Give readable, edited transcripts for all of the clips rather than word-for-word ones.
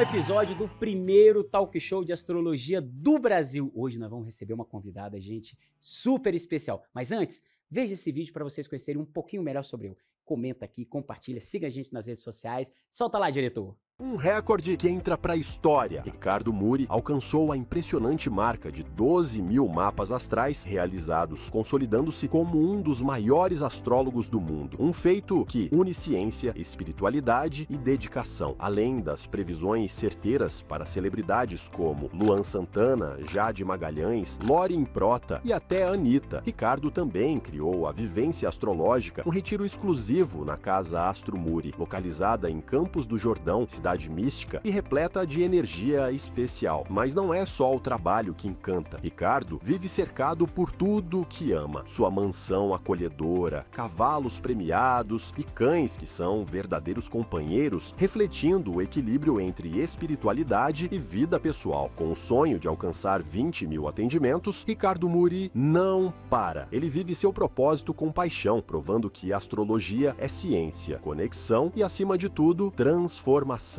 episódio do primeiro talk show de astrologia do Brasil. Hoje nós vamos receber uma convidada, gente, super especial. Mas antes, veja esse vídeo para vocês conhecerem um pouquinho melhor sobre eu. Comenta aqui, compartilha, siga a gente nas redes sociais. Solta lá, diretor. Um recorde que entra para a história. Ricardo Muri alcançou a impressionante marca de 12 mil mapas astrais realizados, consolidando-se como um dos maiores astrólogos do mundo. Um feito que une ciência, espiritualidade e dedicação. Além das previsões certeiras para celebridades como Luan Santana, Jade Magalhães, Loren Prota e até Anitta, Ricardo também criou a Vivência Astrológica, um retiro exclusivo na Casa Astro Muri, localizada em Campos do Jordão, cidade mística e repleta de energia especial. Mas não é só o trabalho que encanta. Ricardo vive cercado por tudo que ama. Sua mansão acolhedora, cavalos premiados e cães que são verdadeiros companheiros, refletindo o equilíbrio entre espiritualidade e vida pessoal. Com o sonho de alcançar 20 mil atendimentos, Ricardo Muri não para. Ele vive seu propósito com paixão, provando que a astrologia é ciência, conexão e, acima de tudo, transformação.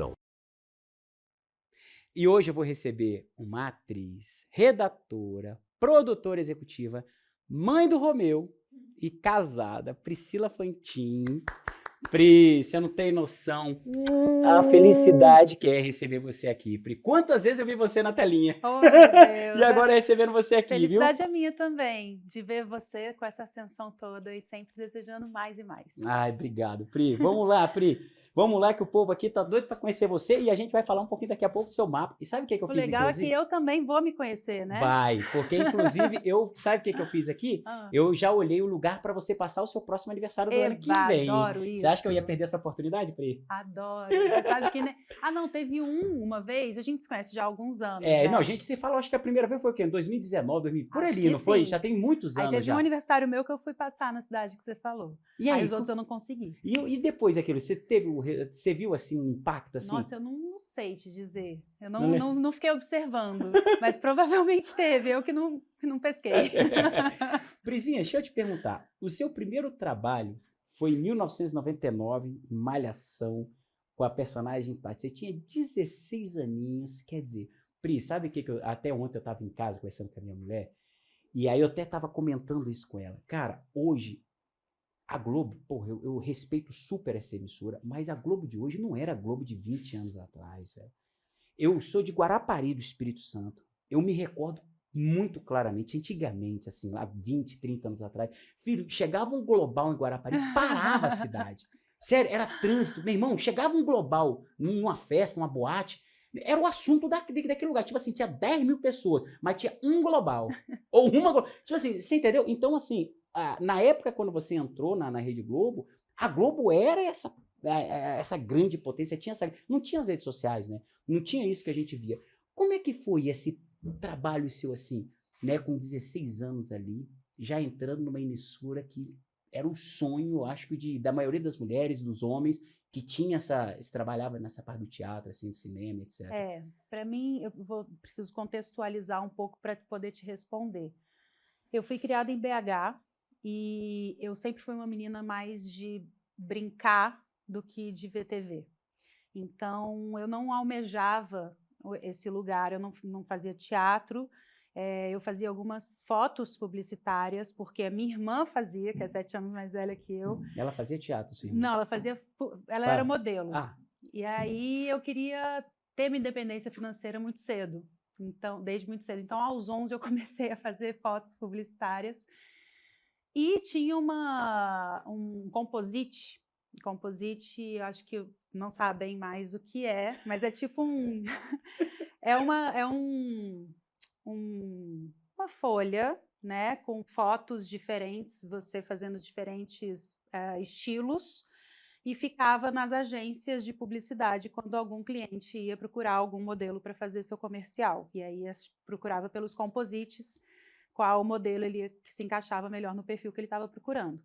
E hoje eu vou receber uma atriz, redatora, produtora executiva, mãe do Romeu e casada, Priscila Fantin. Pri, você não tem noção a felicidade que é receber você aqui, Pri. Quantas vezes eu vi você na telinha? Oh, meu Deus. E agora recebendo você aqui, viu? Felicidade é minha também, de ver você com essa ascensão toda e sempre desejando mais e mais. Ai, obrigado, Pri. Vamos lá, Pri. Vamos lá que o povo aqui tá doido para conhecer você e a gente vai falar um pouquinho daqui a pouco do seu mapa. E sabe o que eu O fiz, legal inclusive? é que eu também vou me conhecer, né? Vai, porque inclusive sabe o que eu fiz aqui? Eu já olhei o lugar para você passar o seu próximo aniversário do ano que vem. Adoro isso. Você acha que eu ia perder essa oportunidade, Pri? Adoro. Você sabe que... não, teve uma vez, a gente se conhece já há alguns anos, né? Não, a gente se falou, acho que a primeira vez foi o quê? Em 2019, 2000, por Acho ali, que não foi? sim. Já tem muitos Aí anos teve já. um aniversário meu que eu fui passar na cidade que você falou. E aí, os outros eu não consegui. E depois daquilo, você viu assim um impacto assim? Nossa, eu não sei te dizer. Eu Não não fiquei observando, mas provavelmente teve, eu que não pesquei. Prizinha, deixa eu te perguntar. O seu primeiro trabalho foi em 1999, em Malhação, com a personagem Tati. Você tinha 16 aninhos, quer dizer... Pri, sabe o que até ontem eu estava em casa conversando com a minha mulher, e aí eu até estava comentando isso com ela. Cara, hoje, a Globo, porra, eu respeito super essa emissora, mas a Globo de hoje não era a Globo de 20 anos atrás, velho. Eu sou de Guarapari, do Espírito Santo. Eu me recordo muito claramente, antigamente, assim, lá 20, 30 anos atrás, filho, chegava um global em Guarapari, parava a cidade. Sério, era trânsito. Meu irmão, chegava um global numa festa, numa boate, era o assunto daquele lugar. Tipo assim, tinha 10 mil pessoas, mas tinha um global. Ou uma global. Tipo assim, você entendeu? Então, assim, na época quando você entrou na Rede Globo, a Globo era essa grande potência. Não tinha as redes sociais, né? Não tinha isso que a gente via. Como é que foi esse trabalho seu assim, né? Com 16 anos ali, já entrando numa emissora que era o sonho, eu acho que da maioria das mulheres, dos homens, que tinha trabalhava nessa parte do teatro, assim, do cinema, etc. Para mim, preciso contextualizar um pouco para poder te responder. Eu fui criada em BH e eu sempre fui uma menina mais de brincar do que de ver TV. Então, eu não almejava esse lugar, eu não fazia teatro, eu fazia algumas fotos publicitárias, porque a minha irmã fazia, que é 7 anos mais velha que eu. Ela fazia teatro, sua irmã? Não, ela era modelo. Ah. E aí eu queria ter minha independência financeira muito cedo. Então, desde muito cedo. Então, aos 11 eu comecei a fazer fotos publicitárias. E tinha um composite. Composite, acho que não sabem mais o que é, mas é tipo uma folha, né, com fotos diferentes, você fazendo diferentes estilos, e ficava nas agências de publicidade quando algum cliente ia procurar algum modelo para fazer seu comercial. E aí procurava pelos composites qual modelo que se encaixava melhor no perfil que ele estava procurando.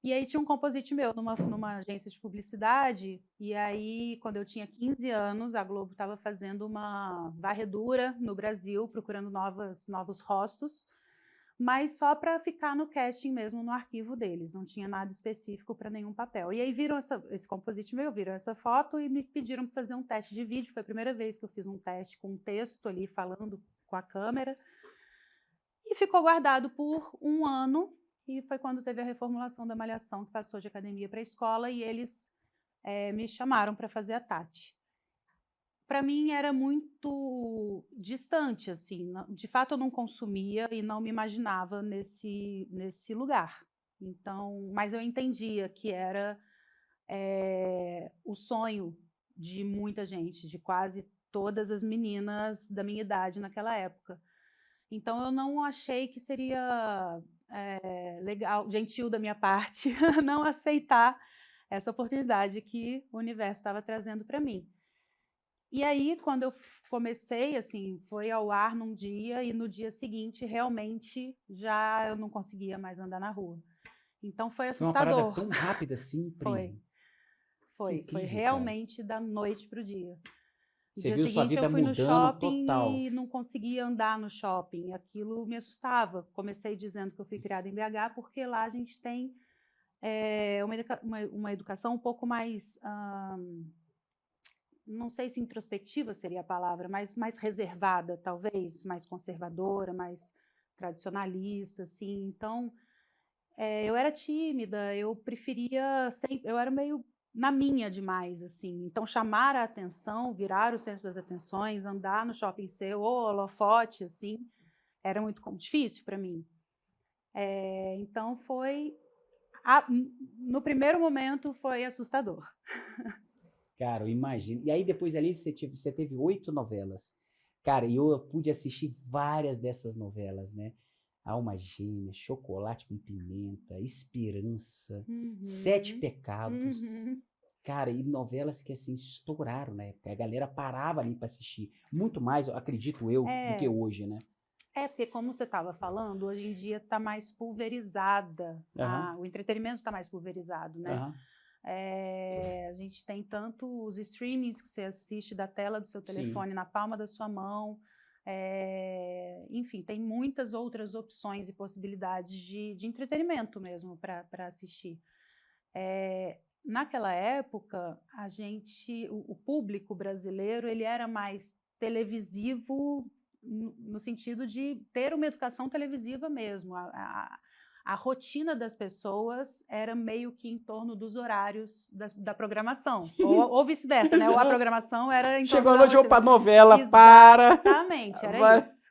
E aí tinha um composite meu numa agência de publicidade, e aí quando eu tinha 15 anos, a Globo estava fazendo uma varredura no Brasil, procurando novos rostos, mas só para ficar no casting mesmo, no arquivo deles, não tinha nada específico para nenhum papel. E aí viram esse composite meu, viram essa foto e me pediram para fazer um teste de vídeo. Foi a primeira vez que eu fiz um teste com um texto ali, falando com a câmera. E ficou guardado por 1 ano, e foi quando teve a reformulação da Malhação, que passou de academia para escola, e eles me chamaram para fazer a Tati. Para mim era muito distante, assim, de fato eu não consumia e não me imaginava nesse lugar. Então, mas eu entendia que era o sonho de muita gente, de quase todas as meninas da minha idade naquela época. Então eu não achei que seria legal, gentil da minha parte, não aceitar essa oportunidade que o universo estava trazendo para mim. E aí, quando eu comecei, assim, foi ao ar num dia e no dia seguinte, realmente, já eu não conseguia mais andar na rua. Então foi Foi uma parada assustador. tão rápida assim, Pri? Foi incrível, realmente da noite para o dia. No Você dia viu sua seguinte, vida eu fui no mudando shopping total. e não conseguia andar no shopping. Aquilo me assustava. Comecei dizendo que eu fui criada em BH porque lá a gente tem uma educação um pouco mais, não sei se introspectiva seria a palavra, mas mais reservada, talvez, mais conservadora, mais tradicionalista, assim. Então, eu era tímida, eu preferia sempre, eu era meio na minha demais, assim. Então, chamar a atenção, virar o centro das atenções, andar no shopping ser o holofote, assim, era muito difícil para mim. Então, no primeiro momento, foi assustador. Cara, eu imagino. E aí depois ali você teve 8 novelas. Cara, e eu pude assistir várias dessas novelas, né? Alma Gêmea, Chocolate com Pimenta, Esperança, Sete Pecados. Cara, e novelas que assim estouraram na época. A galera parava ali para assistir. Muito mais, acredito eu, do que hoje, né? Porque como você estava falando, hoje em dia está mais pulverizada. O entretenimento está mais pulverizado, né? A gente tem tanto os streamings que você assiste da tela do seu telefone, na palma da sua mão. Enfim, tem muitas outras opções e possibilidades de entretenimento mesmo para assistir. Naquela época, o público brasileiro ele era mais televisivo no sentido de ter uma educação televisiva mesmo. A rotina das pessoas era meio que em torno dos horários da programação, ou vice-versa, né? Ou a programação era em torno Chegou a noite para novela, Exatamente, era isso.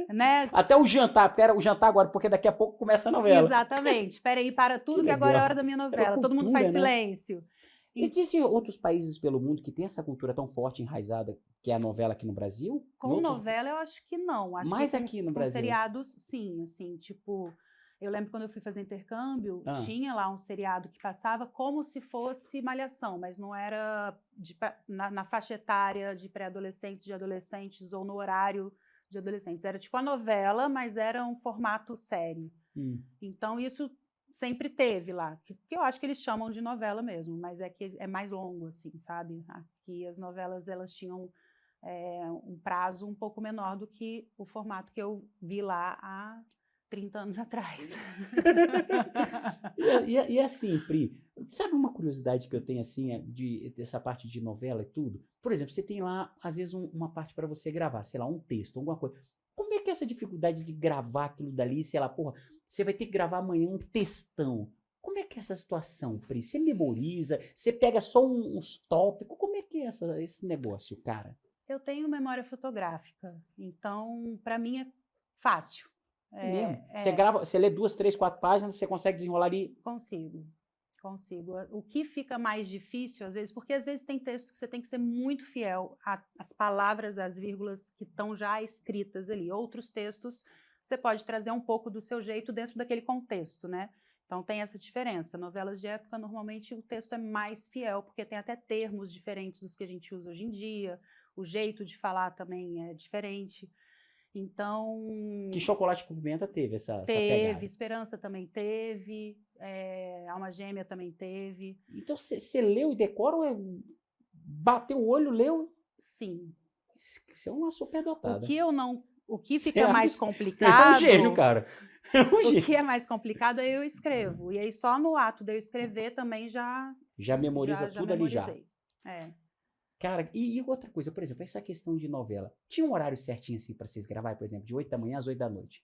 Né? Até o jantar, porque era o jantar agora, porque daqui a pouco começa a novela. Exatamente, espera aí, para tudo que agora é a hora da minha novela, cultura, todo mundo faz silêncio. E existem outros países pelo mundo que tem essa cultura tão forte, enraizada, que é a novela aqui no Brasil? Com novela eu acho que não. Acho mais que aqui no Brasil. seriados, sim, assim, tipo... Eu lembro quando eu fui fazer intercâmbio, tinha lá um seriado que passava como se fosse Malhação, mas não era na faixa etária de pré-adolescentes, de adolescentes, ou no horário de adolescentes. Era tipo a novela, mas era um formato série. Então, isso sempre teve lá, que eu acho que eles chamam de novela mesmo, mas é que é mais longo, assim, sabe? Aqui as novelas, elas tinham um prazo um pouco menor do que o formato que eu vi lá há 30 anos atrás. E assim, Pri, sabe uma curiosidade que eu tenho, assim, dessa parte de novela e tudo? Por exemplo, você tem lá, às vezes, uma parte para você gravar, sei lá, um texto, alguma coisa. Como é que é essa dificuldade de gravar aquilo dali, sei lá, porra, você vai ter que gravar amanhã um textão. Como é que é essa situação, Pri? Você memoriza? Você pega só uns tópicos? Como é que é esse negócio, cara? Eu tenho memória fotográfica, então, para mim, é fácil. Mesmo? Você grava, você lê 2, 3, 4 páginas, você consegue desenrolar ali? Consigo. O que fica mais difícil, às vezes, porque às vezes tem textos que você tem que ser muito fiel às palavras, às vírgulas que estão já escritas ali. Outros textos, você pode trazer um pouco do seu jeito dentro daquele contexto, né? Então tem essa diferença. Novelas de época, normalmente, o texto é mais fiel, porque tem até termos diferentes dos que a gente usa hoje em dia, o jeito de falar também é diferente. Então... Que Chocolate com Pimenta teve essa pegada? Teve, Esperança também teve, Alma Gêmea também teve. Então você leu e decora ou bateu o olho, leu? Sim. Você é uma superdotada. O que eu não o que Você fica é mais um complicado... gênio, cara. É um O gênio. que é mais complicado é eu escrevo. E aí, só no ato de eu escrever também Já memoriza já tudo ali já. memorizei. É. Cara, e outra coisa, por exemplo, essa questão de novela. Tinha um horário certinho assim pra vocês gravarem, por exemplo, de 8 da manhã às 8 da noite?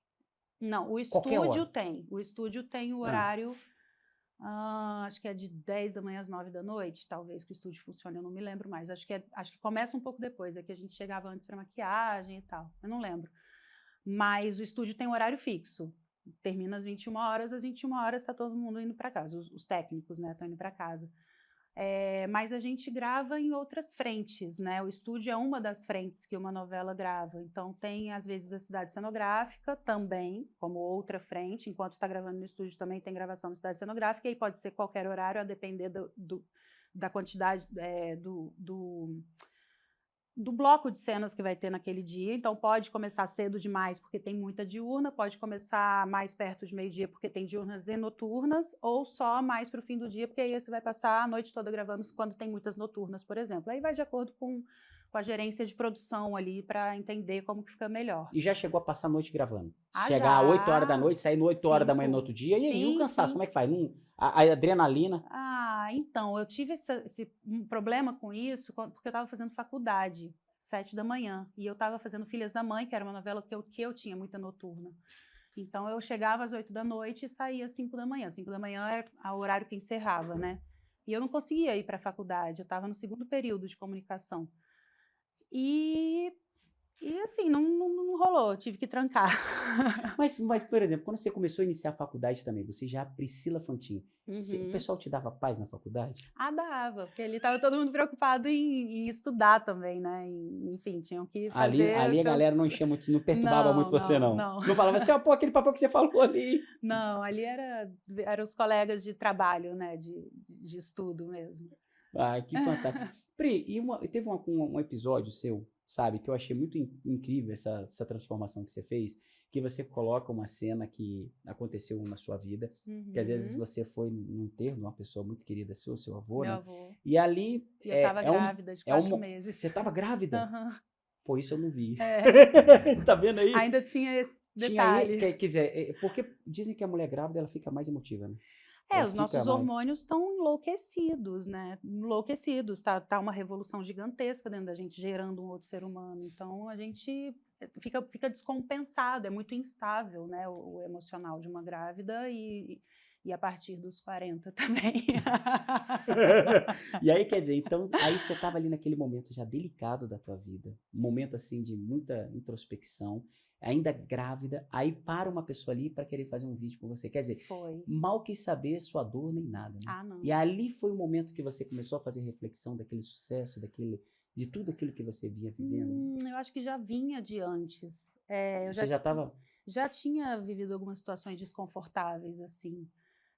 Não, o Qualquer estúdio hora? tem. O estúdio tem o Ah, horário, acho que é de 10 da manhã às 9 da noite, talvez que o estúdio funcione, eu não me lembro mais. Acho que começa um pouco depois, é que a gente chegava antes para maquiagem e tal, eu não lembro. Mas o estúdio tem um horário fixo. Termina às 21 horas, às 21 horas está todo mundo indo para casa, os técnicos, né, estão indo para casa. Mas a gente grava em outras frentes, né? O estúdio é uma das frentes que uma novela grava. Então tem, às vezes, a cidade cenográfica também, como outra frente. Enquanto está gravando no estúdio, também tem gravação na cidade cenográfica, e aí pode ser qualquer horário, a depender da quantidade do bloco de cenas que vai ter naquele dia. Então pode começar cedo demais porque tem muita diurna, pode começar mais perto de meio-dia porque tem diurnas e noturnas, ou só mais para o fim do dia, porque aí você vai passar a noite toda gravando quando tem muitas noturnas, por exemplo. Aí vai de acordo com a gerência de produção ali para entender como que fica melhor. e já chegou a passar a noite gravando? Ah, Chegar às 8 horas da já. noite, sair às 8 horas da manhã no 5. outro dia, e aí o Sim, cansaço, sim. como é que faz? A adrenalina. Então, eu tive esse problema com isso porque eu estava fazendo faculdade, 7 da manhã, e eu estava fazendo Filhas da Mãe, que era uma novela que eu tinha muita noturna. Então, eu chegava às 8 da noite e saía às 5 da manhã. 5 da manhã era o horário que encerrava, né? E eu não conseguia ir para a faculdade, eu estava no segundo período de comunicação. E assim, não rolou, eu tive que trancar. Mas, por exemplo, quando você começou a iniciar a faculdade também, você já, Priscila Fantin, o pessoal te dava paz na faculdade? Ah, dava, porque ali estava todo mundo preocupado em estudar também, né? Enfim, tinham que fazer Ali a galera não enchia muito, não perturbava muito você, não. Não falava assim, pô, aquele papel que você falou ali. Não, ali eram os colegas de trabalho, né? De estudo mesmo. Ah, que fantástico. Pri, teve um episódio seu, sabe, que eu achei muito incrível essa transformação que você fez, que você coloca uma cena que aconteceu na sua vida, que às vezes você foi num enterro de uma pessoa muito querida sua, seu avô, Meu né? avô. E ali E eu estava grávida de 4 meses. Você estava grávida? Uhum. Pô, isso eu não vi. É. Tá vendo aí? Ainda tinha esse Tinha aí, detalhe. quer dizer, porque dizem que a mulher grávida ela fica mais emotiva, né? Ela Os fica nossos mais... hormônios estão enlouquecidos, né? Enlouquecidos. Tá uma revolução gigantesca dentro da gente, gerando um outro ser humano. Então, a gente fica descompensado, é muito instável, né? O emocional de uma grávida e a partir dos 40 também. E aí, quer dizer, então, aí você estava ali naquele momento já delicado da tua vida, um momento assim de muita introspecção, ainda grávida, aí para uma pessoa ali para querer fazer um vídeo com você. Quer dizer, Foi. mal quis saber sua dor nem nada, né? Ah, não. E ali foi o momento que você começou a fazer reflexão daquele sucesso, de tudo aquilo que você vinha vivendo. Eu acho que já vinha de antes. Você já estava... Já tinha vivido algumas situações desconfortáveis, assim,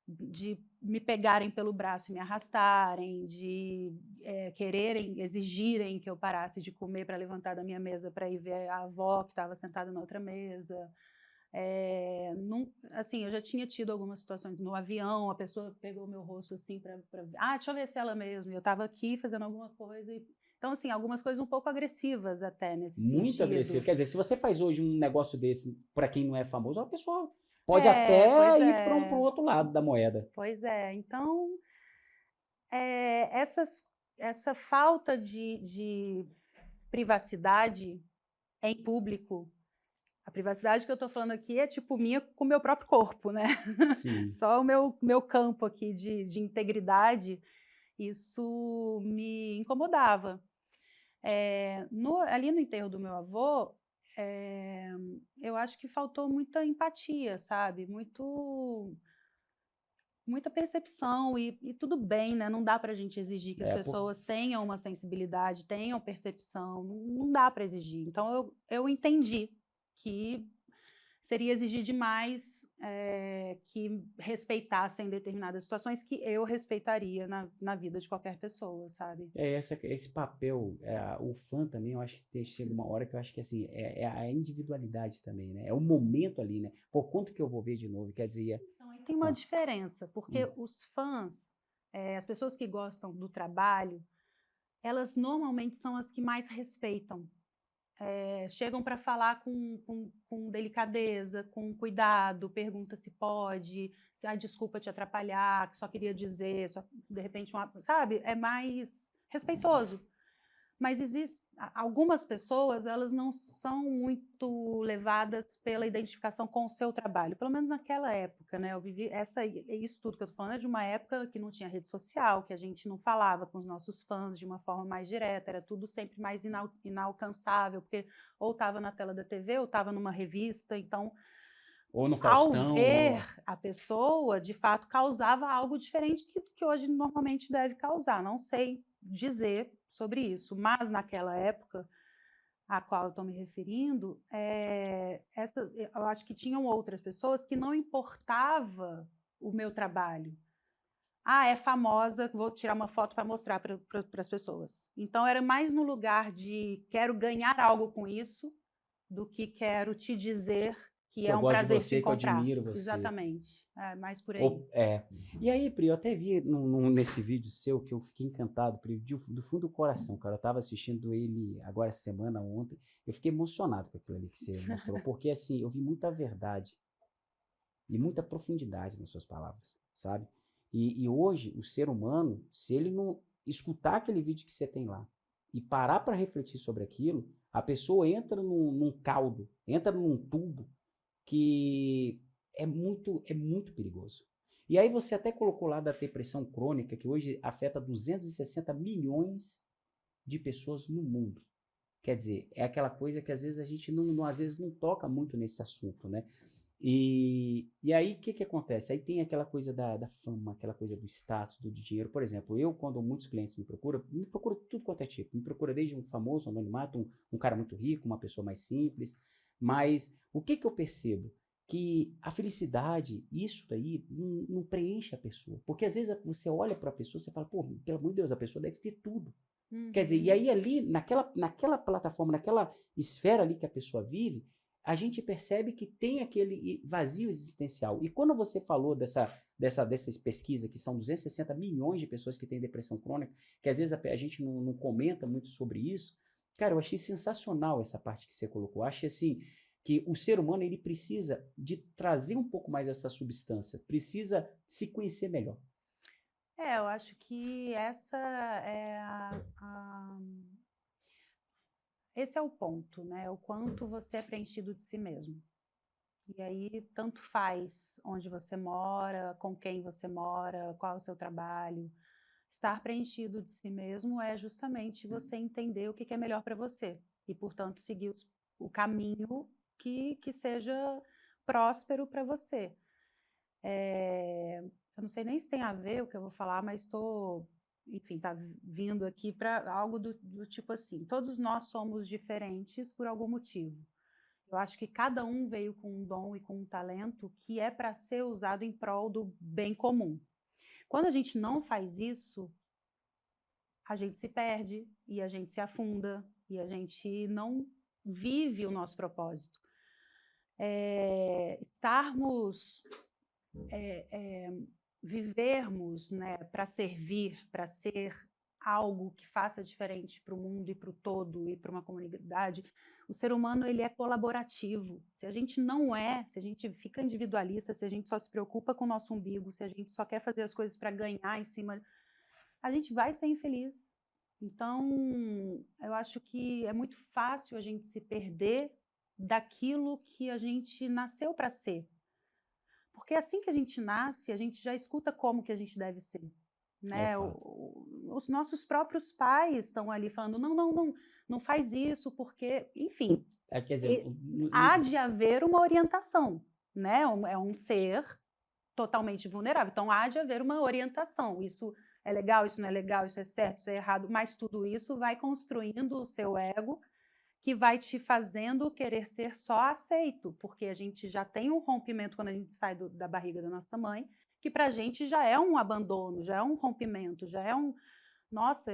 de me pegarem pelo braço e me arrastarem, de quererem, exigirem que eu parasse de comer para levantar da minha mesa para ir ver a avó que estava sentada na outra mesa. Assim, eu já tinha tido algumas situações no avião, a pessoa pegou meu rosto assim para deixa eu ver se é ela mesmo. Eu estava aqui fazendo alguma coisa então, assim, algumas coisas um pouco agressivas até nesse sentido. Muito agressivo. Quer dizer, se você faz hoje um negócio desse para quem não é famoso, a pessoa pode até ir para o outro lado da moeda. Pois é. Então, essa falta de privacidade em público, a privacidade que eu estou falando aqui é tipo minha com o meu próprio corpo, né? Sim. Só o meu campo aqui de integridade, isso me incomodava. Ali no enterro do meu avô, eu acho que faltou muita empatia, sabe? Muita percepção e tudo bem, né? Não dá para a gente exigir que as pessoas tenham uma sensibilidade, tenham percepção, não dá para exigir. Então eu entendi que seria exigir demais que respeitassem determinadas situações que eu respeitaria na vida de qualquer pessoa, sabe? Esse papel, o fã também, eu acho que chega uma hora que eu acho que assim, é a individualidade também, né? É o momento ali, né? Por quanto que eu vou ver de novo? Quer dizer... Então, tem uma diferença, porque os fãs, as pessoas que gostam do trabalho, elas normalmente são as que mais respeitam chegam para falar com delicadeza, com cuidado, pergunta se pode, se desculpa te atrapalhar, que só queria dizer, só, de repente, sabe? É mais respeitoso. Mas algumas pessoas, elas não são muito levadas pela identificação com o seu trabalho, pelo menos naquela época, né? Eu vivi isso tudo que eu estou falando é de uma época que não tinha rede social, que a gente não falava com os nossos fãs de uma forma mais direta, era tudo sempre mais inalcançável, porque ou estava na tela da TV ou estava numa revista, então ou no Faustão, ao ver a pessoa, de fato, causava algo diferente do que hoje normalmente deve causar. Não sei dizer sobre isso, mas naquela época a qual eu estou me referindo, eu acho que tinham outras pessoas que não importava o meu trabalho. É famosa, vou tirar uma foto para mostrar para as pessoas. Então, era mais no lugar de quero ganhar algo com isso do que quero te dizer que é um prazer te encontrar. Que eu admiro você. Exatamente, mais por aí. E aí, Pri, eu até vi nesse vídeo seu que eu fiquei encantado, Pri, do fundo do coração, cara. Eu estava assistindo ele agora essa semana, ontem, eu fiquei emocionado com aquilo ali que você mostrou, porque assim, eu vi muita verdade e muita profundidade nas suas palavras, sabe? E hoje, o ser humano, se ele não escutar aquele vídeo que você tem lá e parar para refletir sobre aquilo, a pessoa entra num caldo, entra num tubo que é muito perigoso. E aí você até colocou lá da depressão crônica, que hoje afeta 260 milhões de pessoas no mundo. Quer dizer, é aquela coisa que às vezes a gente às vezes não toca muito nesse assunto, né? E aí o que acontece? Aí tem aquela coisa da fama, aquela coisa do status, do dinheiro. Por exemplo, quando muitos clientes me procuram tudo quanto é tipo. Me procura desde um famoso anonimato, um cara muito rico, uma pessoa mais simples. Mas o que eu percebo? Que a felicidade, isso daí, não preenche a pessoa. Porque às vezes você olha para a pessoa e você fala, pô, pelo amor de Deus, a pessoa deve ter tudo. Quer dizer, e aí ali, naquela plataforma, naquela esfera ali que a pessoa vive, a gente percebe que tem aquele vazio existencial. E quando você falou dessas pesquisas, que são 260 milhões de pessoas que têm depressão crônica, que às vezes a gente não comenta muito sobre isso, cara, eu achei sensacional essa parte que você colocou. Eu achei assim, que o ser humano ele precisa de trazer um pouco mais essa substância, precisa se conhecer melhor. Eu acho que esse é o ponto, né? O quanto você é preenchido de si mesmo. E aí, tanto faz onde você mora, com quem você mora, qual é o seu trabalho. Estar preenchido de si mesmo é justamente você entender o que é melhor para você e, portanto, seguir o caminho que seja próspero para você. Eu não sei nem se tem a ver o que eu vou falar, mas enfim, tá vindo aqui para algo do tipo assim, todos nós somos diferentes por algum motivo. Eu acho que cada um veio com um dom e com um talento que é para ser usado em prol do bem comum. Quando a gente não faz isso, a gente se perde e a gente se afunda e a gente não vive o nosso propósito. Vivermos, né, para servir, para ser algo que faça diferente para o mundo e para o todo e para uma comunidade, o ser humano ele é colaborativo. Se a gente não se a gente fica individualista, se a gente só se preocupa com o nosso umbigo, se a gente só quer fazer as coisas para ganhar em cima, a gente vai ser infeliz. Então, eu acho que é muito fácil a gente se perder daquilo que a gente nasceu para ser. Porque assim que a gente nasce, a gente já escuta como que a gente deve ser. Né? Os nossos próprios pais estão ali falando, não faz isso, porque, enfim, quer dizer, há de haver uma orientação, né? É um ser totalmente vulnerável, então há de haver uma orientação, isso é legal, isso não é legal, isso é certo, isso é errado, mas tudo isso vai construindo o seu ego, que vai te fazendo querer ser só aceito, porque a gente já tem um rompimento quando a gente sai da barriga da nossa mãe, que para a gente já é um abandono, já é um rompimento, já é um... Nossa,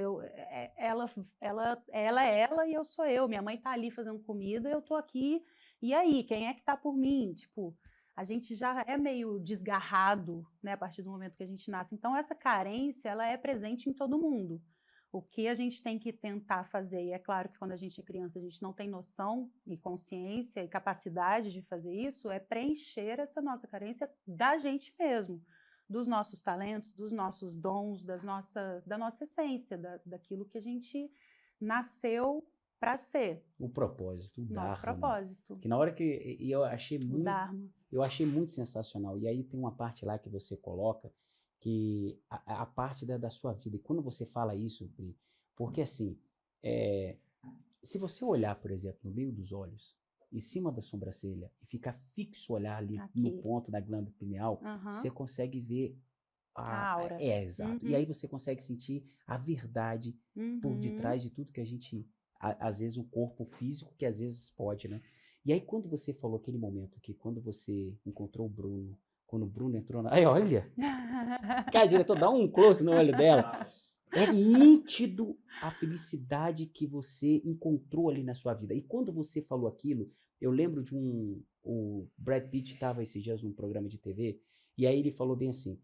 ela é ela e eu sou eu, minha mãe está ali fazendo comida, eu estou aqui, e aí, quem é que está por mim? Tipo, a gente já é meio desgarrado, né, a partir do momento que a gente nasce. Então, essa carência, ela é presente em todo mundo. O que a gente tem que tentar fazer, e é claro que quando a gente é criança a gente não tem noção e consciência e capacidade de fazer isso, é preencher essa nossa carência da gente mesmo, dos nossos talentos, dos nossos dons, da nossa essência, daquilo que a gente nasceu para ser. O propósito, o Nosso Dharma. propósito. Que na hora que eu achei O muito, Dharma. eu achei muito sensacional. E aí tem uma parte lá que você coloca que a parte da sua vida. E quando você fala isso, Pri, porque assim, se você olhar, por exemplo, no meio dos olhos, em cima da sobrancelha, e ficar fixo olhar ali no Aqui. ponto da glândula pineal, Aham. você consegue ver A aura. exato. E aí você consegue sentir a verdade por Uhum. detrás de tudo que a gente, às vezes o corpo físico, que às vezes pode, né? E aí quando você falou aquele momento que quando você encontrou o Bruno, quando o Bruno entrou na... Aí, olha! Cara, diretor, dá um close no olho dela. É nítido a felicidade que você encontrou ali na sua vida. E quando você falou aquilo, eu lembro de o Brad Pitt estava esses dias num programa de TV, e aí ele falou bem assim,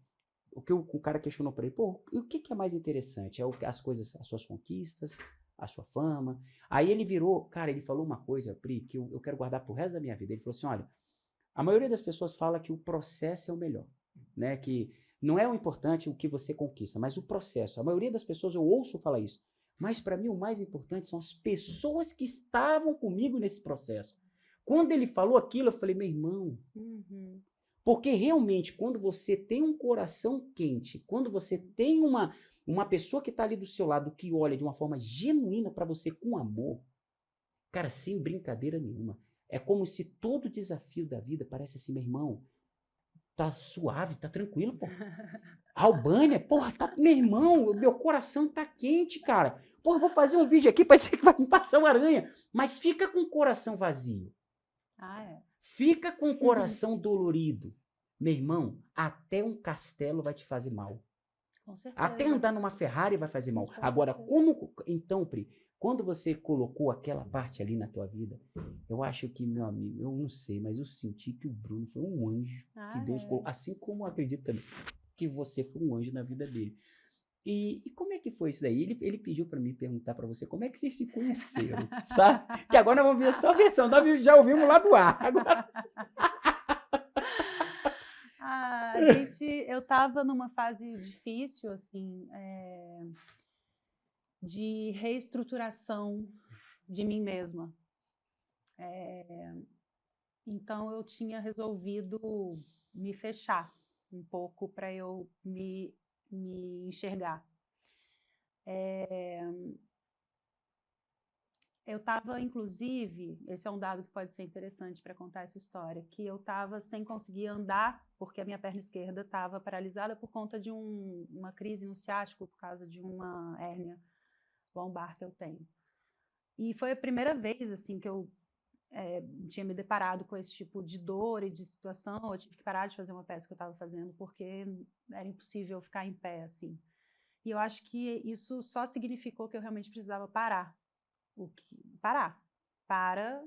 o que o cara questionou para ele, pô, o que é mais interessante? As coisas, as suas conquistas, a sua fama? Aí ele virou, cara, ele falou uma coisa, Pri, que eu quero guardar pro resto da minha vida. Ele falou assim, olha, a maioria das pessoas fala que o processo é o melhor, né? Que não é o importante o que você conquista, mas o processo. A maioria das pessoas, eu ouço falar isso. Mas para mim o mais importante são as pessoas que estavam comigo nesse processo. Quando ele falou aquilo, eu falei, meu irmão, Uhum. porque realmente quando você tem um coração quente, quando você tem uma pessoa que está ali do seu lado, que olha de uma forma genuína para você com amor, cara, sem brincadeira nenhuma, é como se todo desafio da vida parece assim, meu irmão, tá suave, tá tranquilo, pô. Albânia, porra, tá, meu irmão, meu coração tá quente, cara. Porra, eu vou fazer um vídeo aqui, pode ser que vai me passar uma aranha, mas fica com o coração vazio. Fica com o coração dolorido. Meu irmão, até um castelo vai te fazer mal. Com certeza. Até andar numa Ferrari vai fazer mal. Com Agora, certeza. então, Pri, quando você colocou aquela parte ali na tua vida, eu acho que, meu amigo, eu não sei, mas eu senti que o Bruno foi um anjo que Deus colocou, assim como eu acredito também que você foi um anjo na vida dele. E como é que foi isso daí? Ele pediu para mim perguntar para você como é que vocês se conheceram, sabe? Que agora nós vamos ver a sua versão, nós já ouvimos lá do ar. Agora... Eu estava numa fase difícil, assim, de reestruturação de mim mesma. Então, eu tinha resolvido me fechar um pouco para eu me enxergar. Eu estava, inclusive, esse é um dado que pode ser interessante para contar essa história, que eu estava sem conseguir andar, porque a minha perna esquerda estava paralisada por conta de uma crise no ciático, por causa de uma hérnia lombar que eu tenho. E foi a primeira vez, assim, que eu tinha me deparado com esse tipo de dor e de situação. Eu tive que parar de fazer uma peça que eu estava fazendo, porque era impossível ficar em pé, assim. E eu acho que isso só significou que eu realmente precisava parar. Para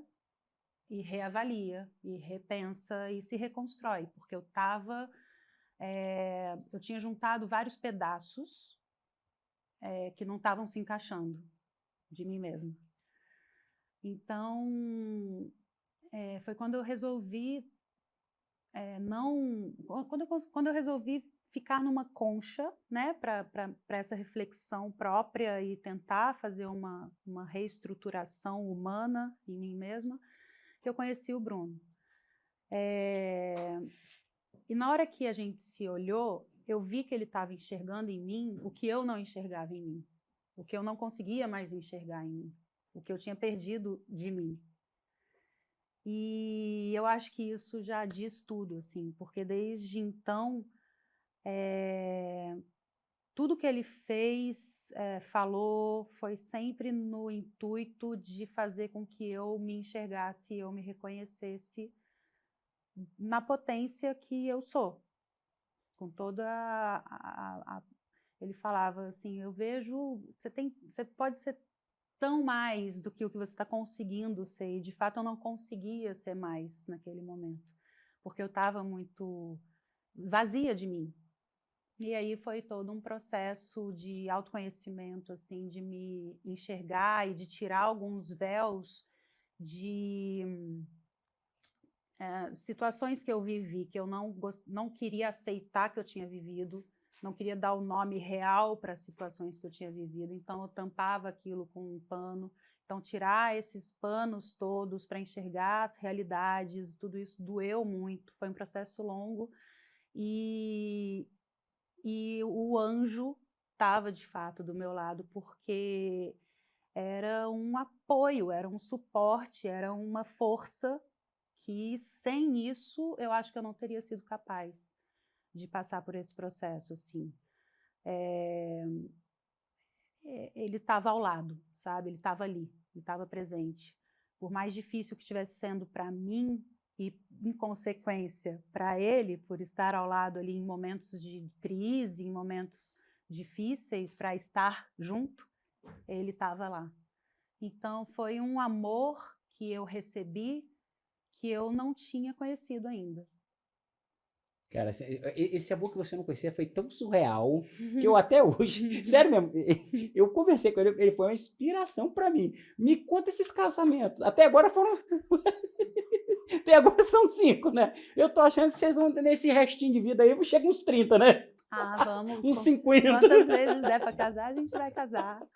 e reavalia, e repensa e se reconstrói, porque eu tinha juntado vários pedaços que não estavam se encaixando de mim mesma. Então, foi quando eu resolvi quando eu resolvi ficar numa concha, né, para essa reflexão própria e tentar fazer uma reestruturação humana em mim mesma, que eu conheci o Bruno. E na hora que a gente se olhou, eu vi que ele estava enxergando em mim o que eu não enxergava em mim, o que eu não conseguia mais enxergar em mim, o que eu tinha perdido de mim. E eu acho que isso já diz tudo, assim, porque desde então, tudo que ele fez, falou, foi sempre no intuito de fazer com que eu me enxergasse, eu me reconhecesse na potência que eu sou, com toda ele falava assim, eu vejo, você pode ser tão mais do que o que você está conseguindo ser, e de fato eu não conseguia ser mais naquele momento, porque eu estava muito vazia de mim. E aí foi todo um processo de autoconhecimento, assim, de me enxergar e de tirar alguns véus de situações que eu vivi, que eu não queria aceitar que eu tinha vivido, não queria dar o nome real para as situações que eu tinha vivido, então eu tampava aquilo com um pano. Então, tirar esses panos todos para enxergar as realidades, tudo isso doeu muito, foi um processo longo, e o anjo estava de fato do meu lado, porque era um apoio, era um suporte, era uma força que sem isso eu acho que eu não teria sido capaz de passar por esse processo, assim. Ele estava ao lado, sabe? Ele estava ali, ele estava presente. Por mais difícil que estivesse sendo para mim e, em consequência, para ele, por estar ao lado ali em momentos de crise, em momentos difíceis, para estar junto, ele estava lá. Então, foi um amor que eu recebi que eu não tinha conhecido ainda. Cara, esse amor que você não conhecia foi tão surreal que eu até hoje, sério mesmo, eu conversei com ele, ele foi uma inspiração pra mim. Me conta esses casamentos. Até agora foram. Até agora são 5, né? Eu tô achando que vocês vão, nesse restinho de vida aí, chega uns 30, né? Vamos. Uns 50. Quantas vezes der para casar, a gente vai casar.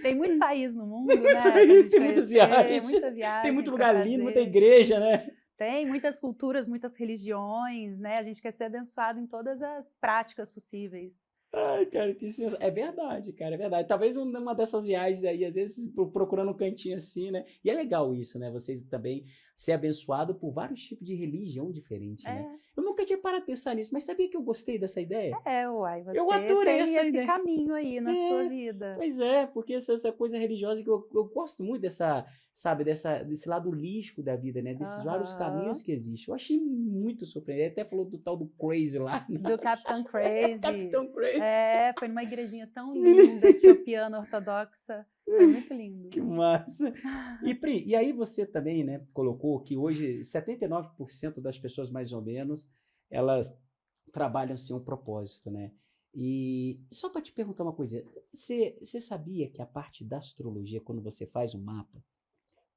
Tem muito país no mundo, né? Pra gente Tem muitas viagens. muita viagem. Tem muito lugar lindo, muita igreja, né? Tem muitas culturas, muitas religiões, né? A gente quer ser abençoado em todas as práticas possíveis. Ai, cara, que sensação. É verdade, cara, é verdade. Talvez uma dessas viagens aí, às vezes procurando um cantinho assim, né? E é legal isso, né? Vocês também ser abençoado por vários tipos de religião diferente, né? Eu nunca tinha parado de pensar nisso, mas sabia que eu gostei dessa ideia? Uai, você Eu adorei tem essa esse ideia. caminho aí na sua vida. Pois é, porque essa coisa religiosa que eu gosto muito dessa, sabe, desse lado holístico da vida, né? Desses vários caminhos que existem. Eu achei muito surpreendente. Até falou do tal do Crazy lá. Do Capitão Crazy. Capitão Crazy. Foi numa igrejinha tão linda, etiopiana, ortodoxa. Foi muito lindo. Que massa. E Pri, e aí você também, né, colocou que hoje 79% das pessoas, mais ou menos, elas trabalham sem um propósito, né? E só para te perguntar uma coisa, você sabia que a parte da astrologia, quando você faz um mapa,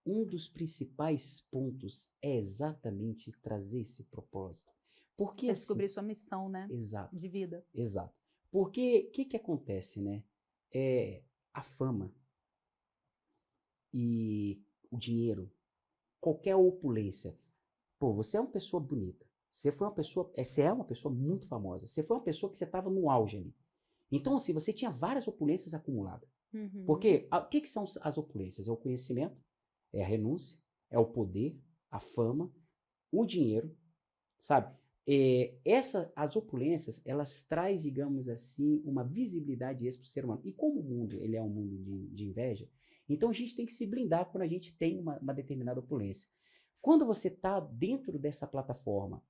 um dos principais pontos é exatamente trazer esse propósito? Porque você assim, descobrir sua missão, né? Exato. De vida. Exato. Porque o que acontece, né? A fama e o dinheiro, qualquer opulência. Pô, você é uma pessoa bonita. Você é uma pessoa muito famosa. Você foi uma pessoa que você estava no auge ali. Então, assim, você tinha várias opulências acumuladas. Porque o que são as opulências? É o conhecimento, é a renúncia, é o poder, a fama, o dinheiro, sabe? As opulências, elas traz, digamos assim, uma visibilidade extra para o ser humano. E como o mundo ele é um mundo de inveja, então a gente tem que se blindar quando a gente tem uma determinada opulência. Quando você está dentro dessa plataforma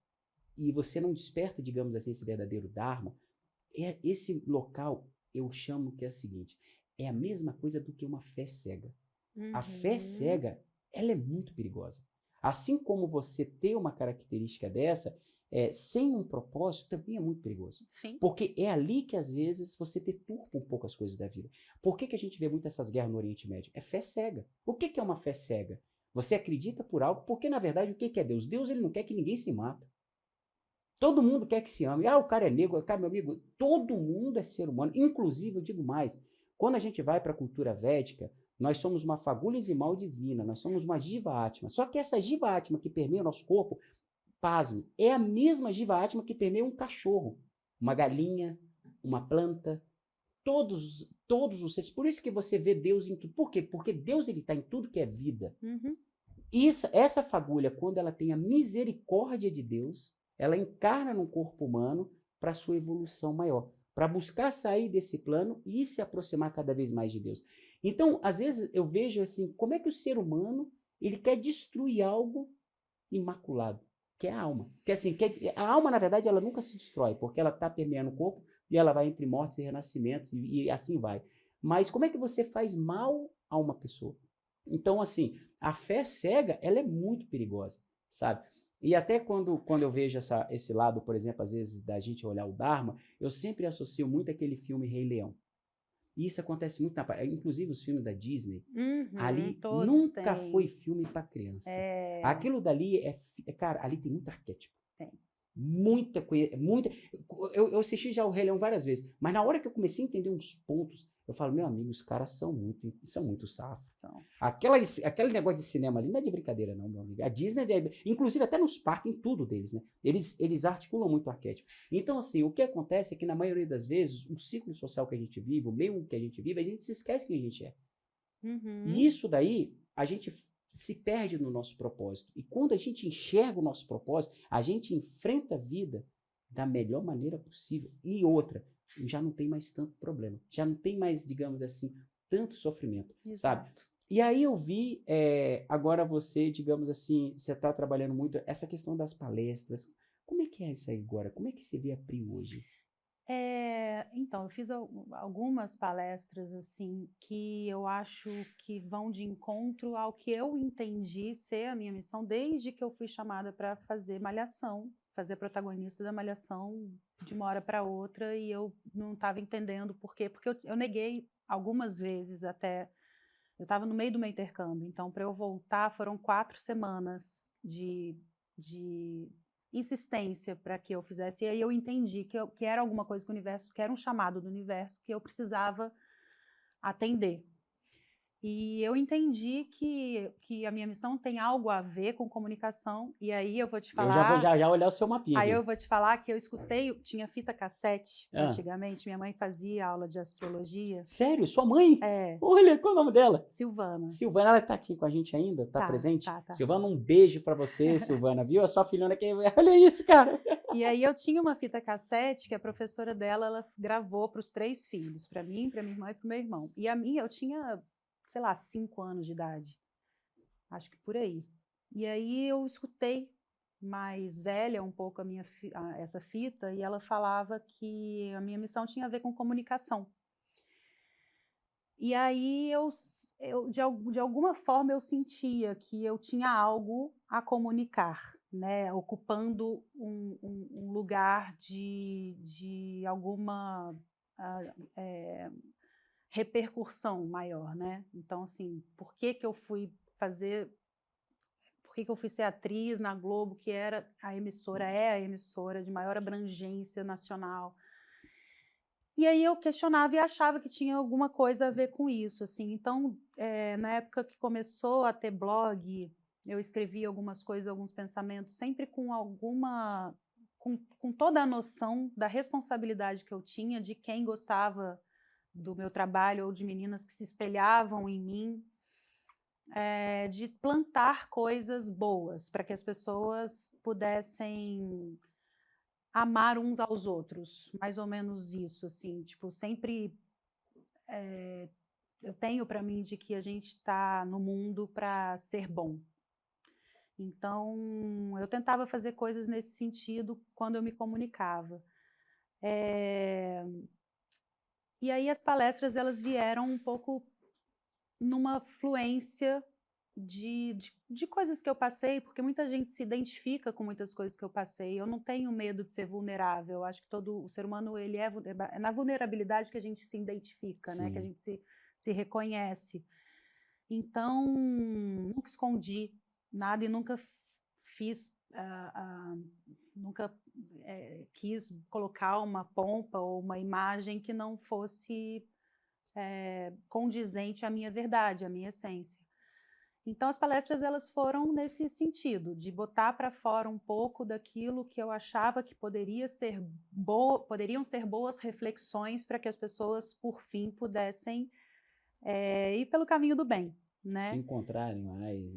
e você não desperta, digamos assim, esse verdadeiro Dharma, esse local eu chamo que é o seguinte, é a mesma coisa do que uma fé cega. A fé cega, ela é muito perigosa. Assim como você ter uma característica dessa, sem um propósito, também é muito perigoso. Sim. Porque é ali que, às vezes, você deturpa um pouco as coisas da vida. Por que a gente vê muito essas guerras no Oriente Médio? É fé cega. O que é uma fé cega? Você acredita por algo, porque, na verdade, o que é Deus? Deus ele não quer que ninguém se mata. Todo mundo quer que se ame. O cara é negro, cara, meu amigo, todo mundo é ser humano. Inclusive, eu digo mais, quando a gente vai para a cultura védica, nós somos uma fagulha enzimal divina, nós somos uma Jiva Atma. Só que essa Jiva Atma que permeia o nosso corpo, pasme, é a mesma Jiva Atma que permeia um cachorro, uma galinha, uma planta, todos os seres. Por isso que você vê Deus em tudo. Por quê? Porque Deus está em tudo que é vida. Essa fagulha, quando ela tem a misericórdia de Deus, ela encarna no corpo humano para sua evolução maior, para buscar sair desse plano e se aproximar cada vez mais de Deus. Então, às vezes eu vejo assim, como é que o ser humano ele quer destruir algo imaculado, que é a alma. Que assim, a alma, na verdade, ela nunca se destrói, porque ela está permeando o corpo e ela vai entre mortes e renascimentos e assim vai. Mas como é que você faz mal a uma pessoa? Então, assim, a fé cega, ela é muito perigosa, sabe? E até quando eu vejo esse lado, por exemplo, às vezes, da gente olhar o Dharma, eu sempre associo muito aquele filme Rei Leão. E isso acontece muito inclusive os filmes da Disney, ali todos nunca têm. foi filme para criança. Aquilo dali cara, ali tem muito arquétipo. Tem. Muita coisa, eu assisti já o Rei Leão várias vezes, mas na hora que eu comecei a entender uns pontos, eu falo, meu amigo, os caras são muito safos. Aquele negócio de cinema ali não é de brincadeira não, meu amigo. A Disney, inclusive até nos parques, em tudo deles, né? Eles articulam muito o arquétipo. Então, assim, o que acontece é que na maioria das vezes, o ciclo social que a gente vive, o meio que a gente vive, a gente se esquece quem a gente é. E isso daí, a gente se perde no nosso propósito. E quando a gente enxerga o nosso propósito, a gente enfrenta a vida da melhor maneira possível. E outra, já não tem mais tanto problema. Já não tem mais, digamos assim, tanto sofrimento, sabe? E aí eu vi, agora você, digamos assim, você está trabalhando muito essa questão das palestras. Como é que é isso aí agora? Como é que você vê a Pri hoje? Então, eu fiz algumas palestras, assim, que eu acho que vão de encontro ao que eu entendi ser a minha missão desde que eu fui chamada para fazer Malhação, fazer protagonista da Malhação de uma hora para outra, e eu não estava entendendo por quê, porque eu neguei algumas vezes até. Eu estava no meio do meu intercâmbio, então para eu voltar foram 4 semanas de insistência para que eu fizesse, e aí eu entendi que era alguma coisa que o universo, que era um chamado do universo que eu precisava atender. E eu entendi que a minha missão tem algo a ver com comunicação, e aí eu vou te falar... Eu já vou já olhar o seu mapinha. Aí aqui. eu vou te falar que eu escutei, tinha fita cassete, antigamente, minha mãe fazia aula de astrologia. Sério? Sua mãe? É. Olha, qual é o nome dela? Silvana. Silvana, ela tá aqui com a gente ainda? Tá presente? Tá. Silvana, um beijo pra você, Silvana, viu? A sua filhona aqui, olha isso, cara. E aí eu tinha uma fita cassete que a professora dela, ela gravou para os 3 filhos, para mim, para minha irmã e para o meu irmão. E a minha, eu tinha, sei lá, 5 anos de idade, acho que por aí. E aí eu escutei, mais velha um pouco essa fita, e ela falava que a minha missão tinha a ver com comunicação. E aí de alguma forma eu sentia que eu tinha algo a comunicar, né, ocupando um lugar de alguma repercussão maior, né? Então, assim, por que eu fui ser atriz na Globo, que era a emissora de maior abrangência nacional? E aí eu questionava e achava que tinha alguma coisa a ver com isso, assim. Então, na época que começou a ter blog, eu escrevia algumas coisas, alguns pensamentos, sempre com toda a noção da responsabilidade que eu tinha de quem gostava do meu trabalho ou de meninas que se espelhavam em mim, de plantar coisas boas para que as pessoas pudessem amar uns aos outros, mais ou menos isso, assim, tipo, sempre eu tenho para mim de que a gente está no mundo para ser bom. Então, eu tentava fazer coisas nesse sentido quando eu me comunicava. E aí as palestras, elas vieram um pouco numa fluência de coisas que eu passei, porque muita gente se identifica com muitas coisas que eu passei. Eu não tenho medo de ser vulnerável. Eu acho que todo o ser humano, ele é na vulnerabilidade que a gente se identifica, né? Que a gente se reconhece. Então, nunca escondi nada e nunca fiz, nunca quis colocar uma pompa ou uma imagem que não fosse condizente à minha verdade, à minha essência. Então, as palestras, elas foram nesse sentido, de botar para fora um pouco daquilo que eu achava que poderiam ser boas reflexões para que as pessoas, por fim, pudessem ir pelo caminho do bem, né? Se encontrarem mais.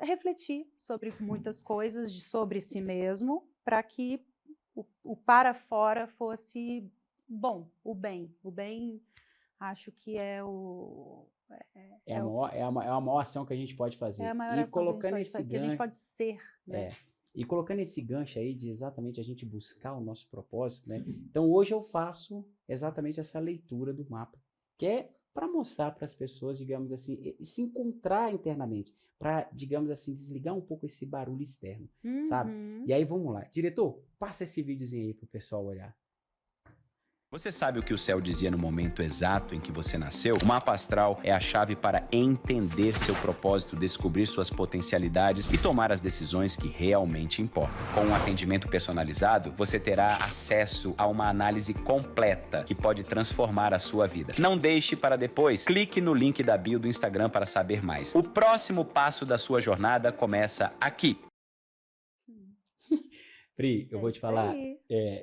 Refletir sobre muitas coisas, sobre si mesmo, para que o para fora fosse bom, o bem. O bem, acho que é a maior ação que a gente pode fazer. É a maior ação colocando que a gente pode ser, né? E colocando esse gancho aí de exatamente a gente buscar o nosso propósito, né? Então, hoje eu faço exatamente essa leitura do mapa, que é para mostrar para as pessoas, digamos assim, se encontrar internamente, para, digamos assim, desligar um pouco esse barulho externo, sabe? Uhum. E aí vamos lá. Diretor, passa esse videozinho aí pro pessoal olhar. Você sabe o que o céu dizia no momento exato em que você nasceu? O mapa astral é a chave para entender seu propósito, descobrir suas potencialidades e tomar as decisões que realmente importam. Com um atendimento personalizado, você terá acesso a uma análise completa que pode transformar a sua vida. Não deixe para depois. Clique no link da bio do Instagram para saber mais. O próximo passo da sua jornada começa aqui. Pri, eu vou te Isso falar, aí.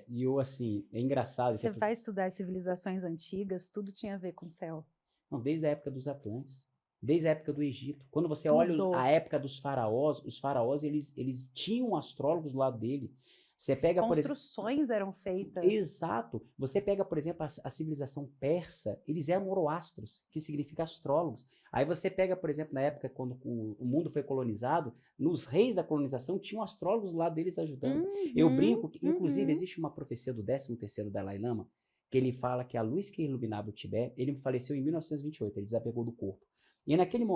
e eu assim, é engraçado. Você vai estudar as civilizações antigas, tudo tinha a ver com o céu. Não, desde a época dos Atlantes, desde a época do Egito. Quando você olha Tudo. a época dos faraós, os faraós, eles tinham astrólogos do lado dele. Você pega, por exemplo... Construções eram feitas. Exato. Você pega, por exemplo, a civilização persa, eles eram oroastros, que significa astrólogos. Aí você pega, por exemplo, na época quando o mundo foi colonizado, nos reis da colonização tinham astrólogos do lado deles ajudando. Eu brinco que, inclusive, existe uma profecia do 13º Dalai Lama, que ele fala que a luz que iluminava o Tibete, ele faleceu em 1928, ele desapegou do corpo. E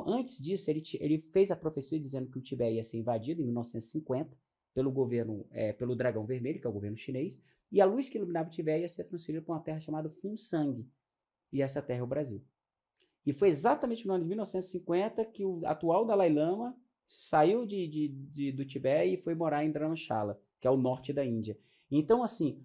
antes disso, ele fez a profecia dizendo que o Tibete ia ser invadido em 1950, pelo governo, pelo Dragão Vermelho, que é o governo chinês, e a luz que iluminava o Tibete ia ser transferida para uma terra chamada Funsang, e essa terra é o Brasil. E foi exatamente no ano de 1950 que o atual Dalai Lama saiu do Tibete e foi morar em Dharamshala, que é o norte da Índia. Então, assim,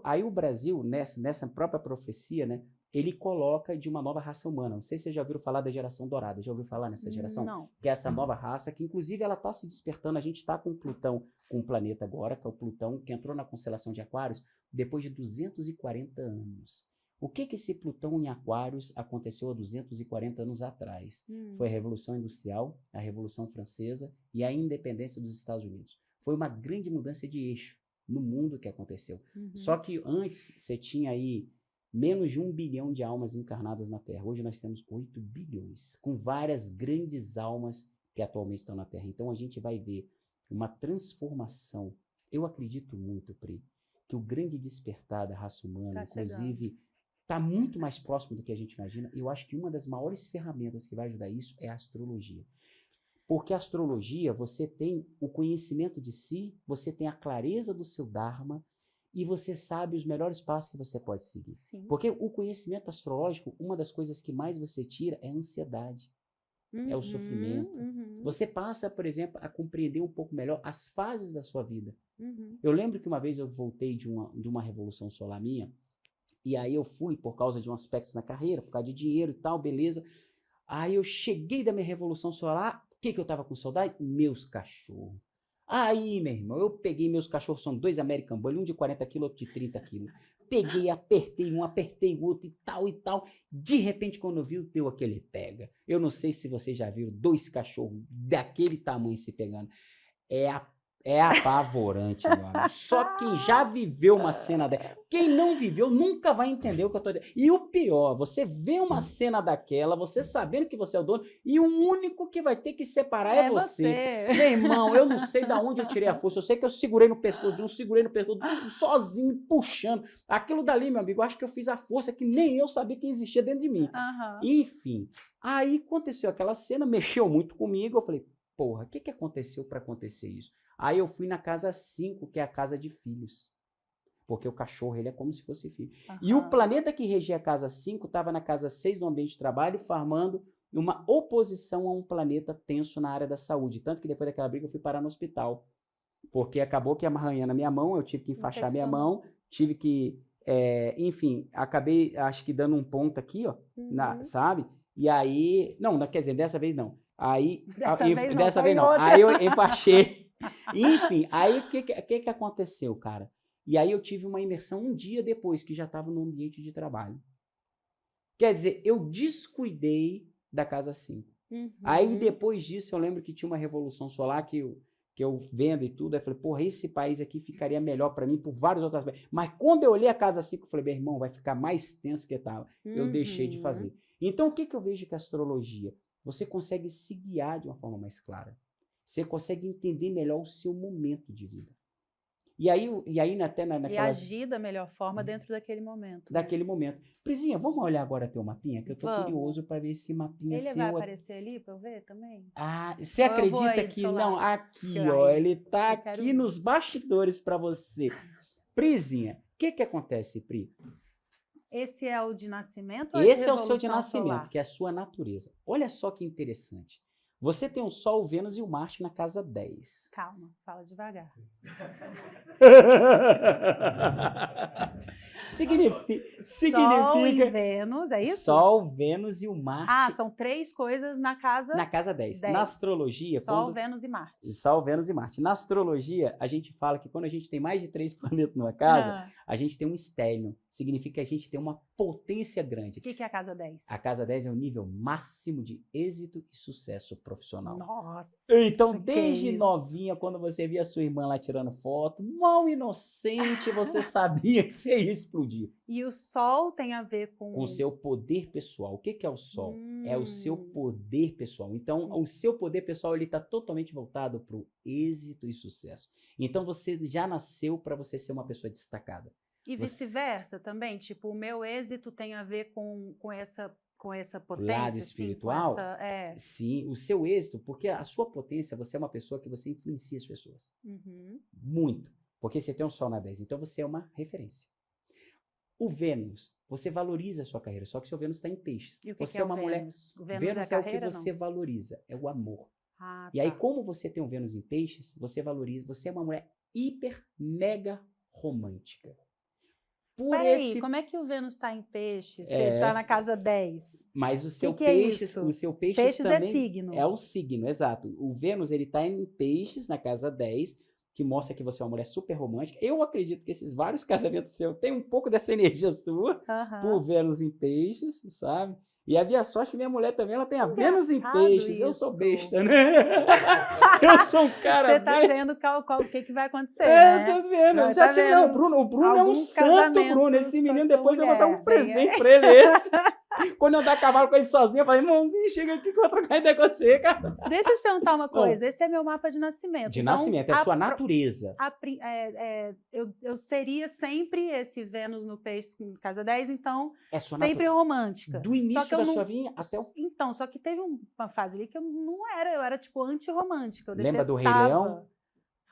aí o Brasil, nessa própria profecia, né, ele coloca de uma nova raça humana. Não sei se vocês já ouviram falar da geração dourada. Já ouviu falar nessa geração? Não. Que é essa nova raça, que inclusive ela está se despertando. A gente está com Plutão, com um planeta agora, que é o Plutão, que entrou na constelação de Aquários depois de 240 anos. O que esse Plutão em Aquários aconteceu há 240 anos atrás? Foi a Revolução Industrial, a Revolução Francesa e a independência dos Estados Unidos. Foi uma grande mudança de eixo no mundo que aconteceu. Só que antes você tinha aí menos de 1 bilhão de almas encarnadas na Terra. Hoje nós temos 8 bilhões, com várias grandes almas que atualmente estão na Terra. Então a gente vai ver uma transformação. Eu acredito muito, Pri, que o grande despertar da raça humana, inclusive, está muito mais próximo do que a gente imagina. Eu acho que uma das maiores ferramentas que vai ajudar isso é a astrologia. Porque a astrologia, você tem o conhecimento de si, você tem a clareza do seu Dharma, e você sabe os melhores passos que você pode seguir. Sim. Porque o conhecimento astrológico, uma das coisas que mais você tira é a ansiedade, é o sofrimento. Você passa, por exemplo, a compreender um pouco melhor as fases da sua vida. Eu lembro que uma vez eu voltei de uma revolução solar minha, e aí eu fui por causa de um aspecto na carreira, por causa de dinheiro e tal, beleza. Aí eu cheguei da minha revolução solar, o que eu tava com saudade? Meus cachorros. Aí, meu irmão, eu peguei meus cachorros, são 2 American Bully, um de 40 quilos, outro de 30 quilos. Peguei, apertei um, apertei o outro e tal e tal. De repente, quando eu vi, deu aquele pega. Eu não sei se vocês já viram 2 cachorros daquele tamanho se pegando. É apavorante, meu amigo. Só quem já viveu uma cena dessa. Quem não viveu nunca vai entender o que eu tô dizendo. E o pior, você vê uma cena daquela, você sabendo que você é o dono, e o único que vai ter que separar é você. Meu irmão, eu não sei de onde eu tirei a força. Eu sei que eu segurei no pescoço de um, segurei no pescoço sozinho, puxando. Aquilo dali, meu amigo, eu acho que eu fiz a força que nem eu sabia que existia dentro de mim. Enfim, aí aconteceu aquela cena, mexeu muito comigo. Eu falei, porra, o que aconteceu para acontecer isso? Aí eu fui na casa 5, que é a casa de filhos. Porque o cachorro, ele é como se fosse filho. E o planeta que regia a casa 5 estava na casa 6 do ambiente de trabalho, formando uma oposição a um planeta tenso na área da saúde. Tanto que depois daquela briga eu fui parar no hospital. Porque acabou que amarranhando a minha mão, eu tive que enfaixar minha mão, tive que, enfim, acabei, acho que dando um ponto aqui, ó, sabe? E aí, não, quer dizer, dessa vez não. Aí, dessa vez não. Aí eu enfaixei. Enfim, aí o que aconteceu, cara? E aí eu tive uma imersão um dia depois, que já estava no ambiente de trabalho. Quer dizer, eu descuidei da casa 5. Aí depois disso, eu lembro que tinha uma revolução solar que eu vendo e tudo, aí eu falei, porra, esse país aqui ficaria melhor para mim por vários outros aspectos. Mas quando eu olhei a casa 5, eu falei, meu irmão, vai ficar mais tenso que estava. Eu deixei de fazer. Então, o que eu vejo com a astrologia? Você consegue se guiar de uma forma mais clara. Você consegue entender melhor o seu momento de vida. E aí até E naquela... agir da melhor forma dentro daquele momento. né? daquele momento. Prisinha, vamos olhar agora teu mapinha, que eu tô Vamos. curioso para ver esse mapinha Ele vai seu. aparecer ali para eu ver também? Ah, você Ou eu vou acredita aí do que seu não? lado? Aqui, Ai, ó, ele tá eu quero aqui ver. nos bastidores para você. Prisinha, o que acontece, Pri? Esse é o de nascimento ou é de Esse é o seu de revolução nascimento, solar? que é a sua natureza. Olha só que interessante. Você tem o Sol, o Vênus e o Marte na casa 10. Calma, fala devagar. Sol e Significa Vênus, é isso? Sol, Vênus e o Marte Ah, são 3 coisas na casa na casa 10. 10. Na astrologia, Sol, quando... Vênus e Marte. Sol, Vênus e Marte. Na astrologia, a gente fala que quando a gente tem mais de 3 planetas numa casa, Ah, a gente tem um estélio. Significa que a gente tem uma potência grande. o que é a casa 10? A casa 10 é o nível máximo de êxito e sucesso profissional. Nossa! Então, que desde isso. novinha, quando você via sua irmã lá tirando foto, mal inocente, você sabia que você ia explodir. E o Sol tem a ver com... Com o seu poder pessoal. O que é o Sol? É o seu poder pessoal. Então, o seu poder pessoal ele está totalmente voltado para o êxito e sucesso. Então, você já nasceu para você ser uma pessoa destacada. E vice-versa também? Tipo, o meu êxito tem a ver com essa potência? Lado espiritual? Assim, com essa, Sim, o seu êxito, porque a sua potência, você é uma pessoa que você influencia as pessoas. Uhum. Muito. Porque você tem um Sol na 10, então você é uma referência. O Vênus, você valoriza a sua carreira, só que seu Vênus está em peixes. E o que Você que é uma mulher... Vênus? O Vênus, Vênus é a é o que carreira, você não? valoriza, é o amor. Ah, E aí, tá. como você tem um Vênus em peixes, você valoriza, você é uma mulher hiper, mega romântica. Por Peraí, esse... como é que o Vênus está em peixes? Você É. está na casa 10. Mas o seu que é peixes, isso? o seu peixes, Peixes é também signo. é o signo, exato. O Vênus, ele tá em peixes na casa 10, que mostra que você é uma mulher super romântica. Eu acredito que esses vários casamentos seus têm um pouco dessa energia sua, Aham. por Vênus em peixes, sabe? E a minha sorte é que minha mulher também, ela tem a Vênus em Engraçado peixes. Eu sou isso. besta, né? Eu sou um cara Você tá besta. vendo o que vai acontecer, É, né? tô vendo. Não, Já tá tive, vendo não, o Bruno é um alguns santo, Bruno. casamentos Esse com menino, essa depois eu vou dar um mulher, presente bem- pra ele extra. Quando eu andar a cavalo com ele sozinho, eu falo, irmãozinho, chega aqui que eu vou trocar ideia com você, cara. Deixa eu te perguntar uma coisa. Esse é meu mapa de nascimento. De Então, nascimento, é a sua natureza. eu seria sempre esse Vênus no peixe, casa 10, então É sua sempre natureza. romântica. Do início Só que eu da não- sua vida até o... Então, só que teve uma fase ali que eu era tipo anti-romântica. Eu Lembra do Rei detestava Leão?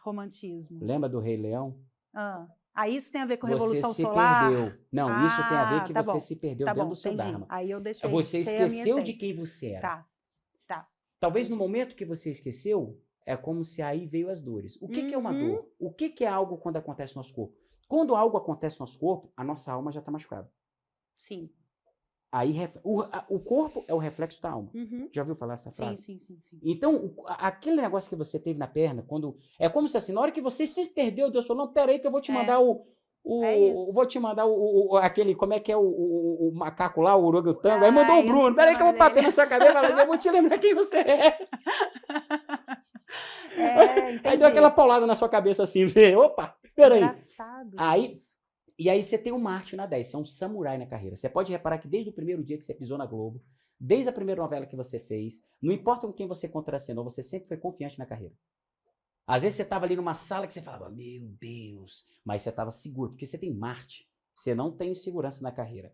romantismo. Lembra do Rei Leão? Ah, isso tem a ver com Você Revolução se Solar? perdeu. Não, isso tem a ver que tá você bom, se perdeu tá dentro bom, do seu entendi. Dharma. Aí eu deixei Você de ser a minha esqueceu de essência. quem você era. Tá. Talvez no momento que você esqueceu, é como se aí veio as dores. O que é uma Uhum. dor? O que é algo quando acontece no nosso corpo? Quando algo acontece no nosso corpo, a nossa alma já está machucada. Sim. Aí o corpo é o reflexo da alma. Uhum. Já ouviu falar essa frase? Sim. Então, aquele negócio que você teve na perna, quando é como se assim, na hora que você se perdeu, Deus falou, não, peraí que eu vou te mandar vou te mandar aquele, como é que é o macaco lá, o orangotango. Aí mandou o eu não Bruno, sei peraí o que eu vou nome bater dele. na sua cabeça e falar assim, eu vou te lembrar quem você é. Aí Entendi. deu aquela paulada na sua cabeça assim, opa, peraí. Engraçado. E aí você tem um Marte na 10, você é um samurai na carreira. Você pode reparar que desde o primeiro dia que você pisou na Globo, desde a primeira novela que você fez, não importa com quem você contracenou, você sempre foi confiante na carreira. Às vezes você estava ali numa sala que você falava, meu Deus, mas você estava seguro, porque você tem Marte, você não tem insegurança na carreira.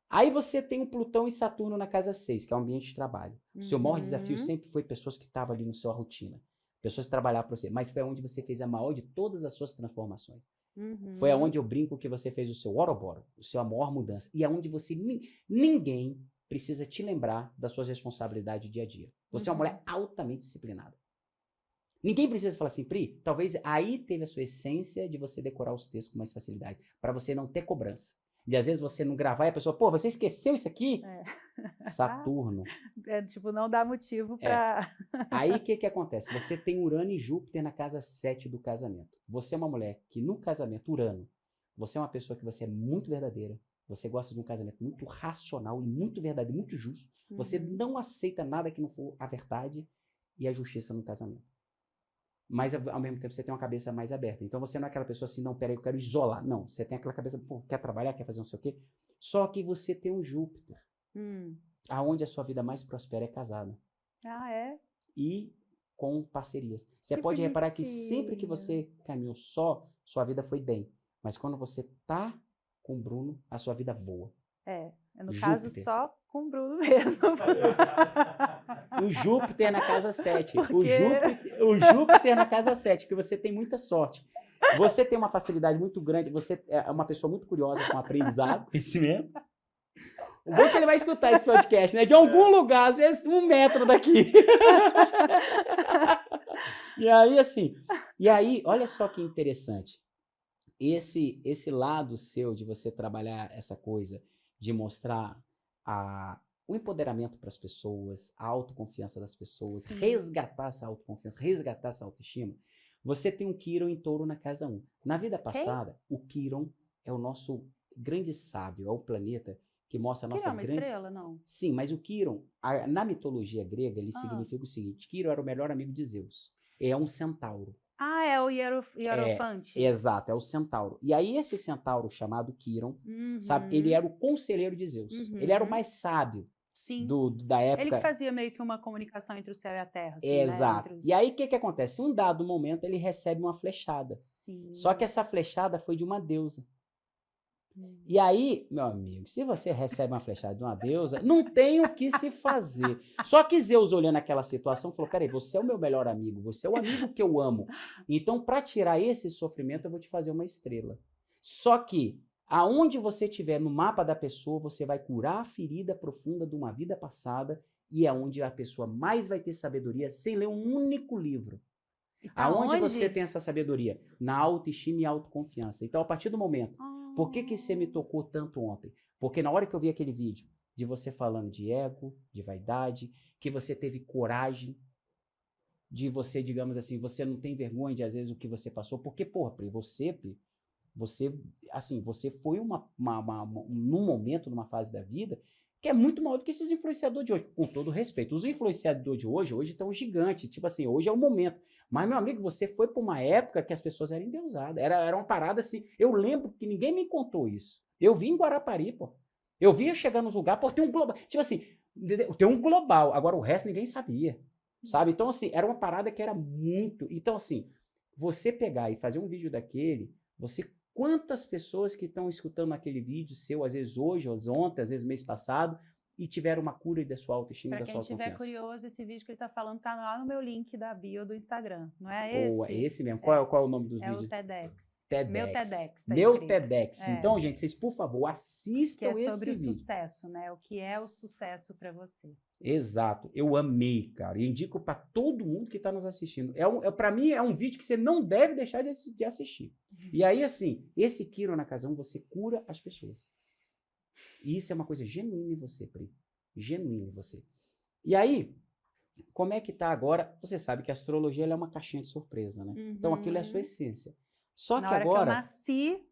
Aí você tem o Plutão e Saturno na casa 6, que é o ambiente de trabalho. O seu maior desafio sempre foi pessoas que estavam ali na sua rotina, pessoas que trabalhavam para você, mas foi onde você fez a maior de todas as suas transformações. Foi aonde eu brinco que você fez o seu Ouroboros, a sua maior mudança, e aonde você ninguém precisa te lembrar das suas responsabilidades dia a dia. Você é uma mulher altamente disciplinada. Ninguém precisa falar assim, Pri, talvez aí teve a sua essência de você decorar os textos com mais facilidade, para você não ter cobrança. De às vezes você não gravar e a pessoa, pô, você esqueceu isso aqui? Saturno. Tipo, não dá motivo para... Aí o que acontece? Você tem Urano e Júpiter na casa 7 do casamento. Você é uma mulher que no casamento, Urano, você é uma pessoa que você é muito verdadeira, você gosta de um casamento muito racional e muito verdadeiro, muito justo. Você não aceita nada que não for a verdade e a justiça no casamento. Mas, ao mesmo tempo, você tem uma cabeça mais aberta. Então, você não é aquela pessoa assim, não, peraí, eu quero isolar. Não, você tem aquela cabeça, pô, quer trabalhar, quer fazer não sei o quê. Só que você tem um Júpiter, aonde a sua vida mais prospera é casada. Ah, é? E com parcerias. Você Que pode reparar que sempre que bonitinho. você caminhou só, sua vida foi bem. Mas quando você tá com o Bruno, a sua vida voa. No caso, Júpiter. só com o Bruno mesmo. O Júpiter é na casa 7. Porque- O Júpiter é na casa 7, porque você tem muita sorte. Você tem uma facilidade muito grande, você é uma pessoa muito curiosa com aprendizado, conhecimento. O bom é que ele vai escutar esse podcast, né? De algum lugar, às vezes 1 metro daqui. E aí, assim, olha só que interessante. Esse lado seu de você trabalhar essa coisa, de mostrar o empoderamento para as pessoas, a autoconfiança das pessoas, Sim. resgatar essa autoconfiança, resgatar essa autoestima. Você tem um Quiron em Touro na casa 1. Na vida passada, o Quiron é o nosso grande sábio, é o planeta que mostra a Que nossa é uma grande... estrela, não? Sim, mas o Quiron, na mitologia grega, ele significa o seguinte: Quiron era o melhor amigo de Zeus. É um centauro. Ah, é o Hierofante. Exato, é o centauro. E aí esse centauro chamado Quiron, sabe, ele era o conselheiro de Zeus. Ele era o mais sábio Sim. da época. Ele que fazia meio que uma comunicação entre o céu e a terra. Assim, Exato. Né? E aí o que acontece? Em um dado momento ele recebe uma flechada. Sim. Só que essa flechada foi de uma deusa. E aí, meu amigo, se você recebe uma flechada de uma deusa, não tem o que se fazer. Só que Zeus, olhando aquela situação, falou: peraí, você é o meu melhor amigo, você é o amigo que eu amo. Então, para tirar esse sofrimento, eu vou te fazer uma estrela. Só que, aonde você estiver no mapa da pessoa, você vai curar a ferida profunda de uma vida passada e é onde a pessoa mais vai ter sabedoria sem ler um único livro. Aonde você tem essa sabedoria? Na autoestima e autoconfiança. Então, a partir do momento... Por que você me tocou tanto ontem? Porque na hora que eu vi aquele vídeo de você falando de ego, de vaidade, que você teve coragem, de você, digamos assim, você não tem vergonha de às vezes o que você passou, porque, porra, Pri, você foi num momento, numa fase da vida, que é muito maior do que esses influenciadores de hoje, com todo respeito. Os influenciadores de hoje estão gigantes, tipo assim, hoje é o momento. Mas, meu amigo, você foi para uma época que as pessoas eram endeusadas. Era uma parada assim. Eu lembro que ninguém me contou isso. Eu vi em Guarapari, pô. Eu vi eu chegar nos lugares, pô, tem um global. Tipo assim, tem um global. Agora o resto ninguém sabia. Sabe? Então, assim, era uma parada que era muito. Então, assim, você pegar e fazer um vídeo daquele, quantas pessoas que estão escutando aquele vídeo seu, às vezes hoje, às vezes ontem, às vezes mês passado, e tiveram uma cura da sua autoestima e da sua autoconfiança. Pra quem estiver curioso, esse vídeo que ele tá falando tá lá no meu link da bio do Instagram, não é esse? É esse mesmo. Qual é o nome dos vídeos? É o TEDx. TEDx. Meu TEDx. Tá Meu escrito. TEDx. Então, gente, vocês, por favor, assistam esse vídeo. Que é sobre o vídeo. sucesso, né? O que é o sucesso para você. Exato. Eu amei, cara. E indico para todo mundo que está nos assistindo. Para mim, é um vídeo que você não deve deixar de assistir. E aí, assim, esse Quiron na casa 1, você cura as pessoas. E isso é uma coisa genuína em você, Pri. Genuína em você. E aí, como é que tá agora? Você sabe que a astrologia ela é uma caixinha de surpresa, né? Então, aquilo é a sua essência. Só Na que hora agora... que eu nasci,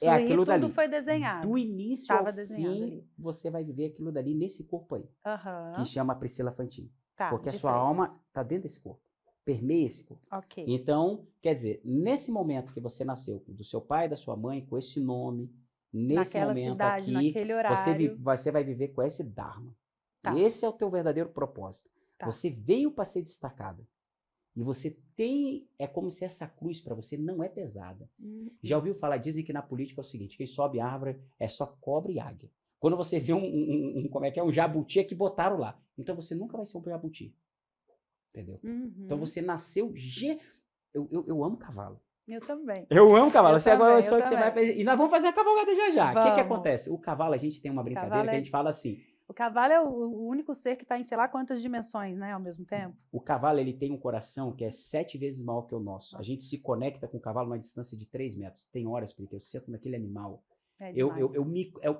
aquilo tudo dali. foi desenhado. Do início Tava ao desenhado fim, ali. você vai viver aquilo dali nesse corpo aí, que Aham. chama Priscila Fantin. Tá, Porque a de sua Freitas. alma está dentro desse corpo, permeia esse corpo. Ok. Então, quer dizer, nesse momento que você nasceu, do seu pai e da sua mãe, com esse nome, nesse Naquela momento cidade, aqui, naquele horário. você vai viver com esse Dharma. Tá. Esse é o teu verdadeiro propósito. Tá. Você veio para ser destacada. E você tem, é como se essa cruz para você não é pesada. Já ouviu falar, dizem que na política é o seguinte, quem sobe árvore é só cobra e águia. Quando você vê um jabuti é que botaram lá. Então você nunca vai ser um jabuti. Entendeu? Então você nasceu... Eu amo cavalo. Eu também. Eu amo cavalo. Eu Você agora também, só eu que você vai também. fazer. E nós vamos fazer a cavalgada já já. O que Vamos. acontece? O cavalo, a gente tem uma brincadeira Cavalo que a é- gente fala assim. O cavalo é o único ser que está em sei lá quantas dimensões, né, ao mesmo tempo. O cavalo ele tem um coração que é 7 vezes maior que o nosso. A gente se conecta com o cavalo numa distância de 3 metros. Tem horas, porque eu sento naquele animal. É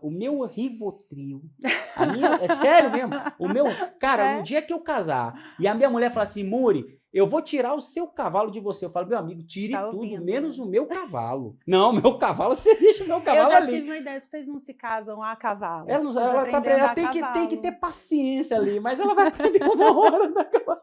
O meu Rivotril, é sério mesmo, cara, no dia que eu casar e a minha mulher falar assim, Muri, eu vou tirar o seu cavalo de você, eu falo, meu amigo, tire Tá tudo, ouvindo, menos né? o meu cavalo. Não, meu cavalo, você deixa o meu Eu cavalo já ali. tive uma ideia, vocês não se casam a cavalo. Ela, não, vocês ela, aprendem a ela andar tem, a que cavalo. ter paciência ali, mas ela vai aprender uma hora a andar a cavalo.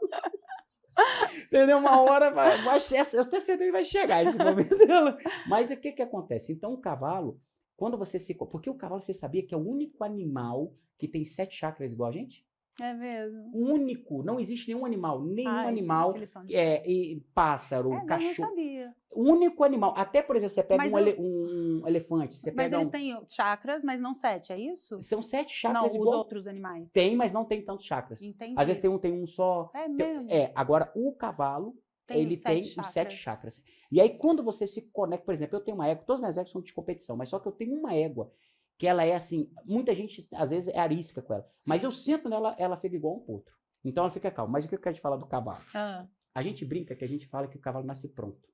Entendeu? Uma hora, eu tenho certeza que vai chegar esse momento dela. Mas o que acontece? Então o cavalo, quando você se... Porque o cavalo, você sabia que é o único animal que tem 7 chakras igual a gente? É mesmo. Único, não existe nenhum animal, Ai, animal, gente, eles são demais. e pássaro, Eu não cachorro, sabia. único animal. Até, por exemplo, você pega Mas um elefante, você Mas pega eles têm chakras, mas não 7, é isso? São 7 Não, chakras os igual. outros animais. Tem, mas não tem tantos chakras. Entendi. Às vezes tem um só. É mesmo? Agora o cavalo, Tem ele os tem 7 os 7 chakras. chakras. E aí, quando você se conecta, por exemplo, eu tenho uma égua, todas as minhas éguas são de competição, mas só que eu tenho uma égua que ela é assim, muita gente às vezes é arisca com ela, mas Sim. eu sento nela, ela fica igual um potro. Então ela fica calma. Mas o que eu quero te falar do cavalo? Ah, A gente brinca que a gente fala que o cavalo nasce pronto.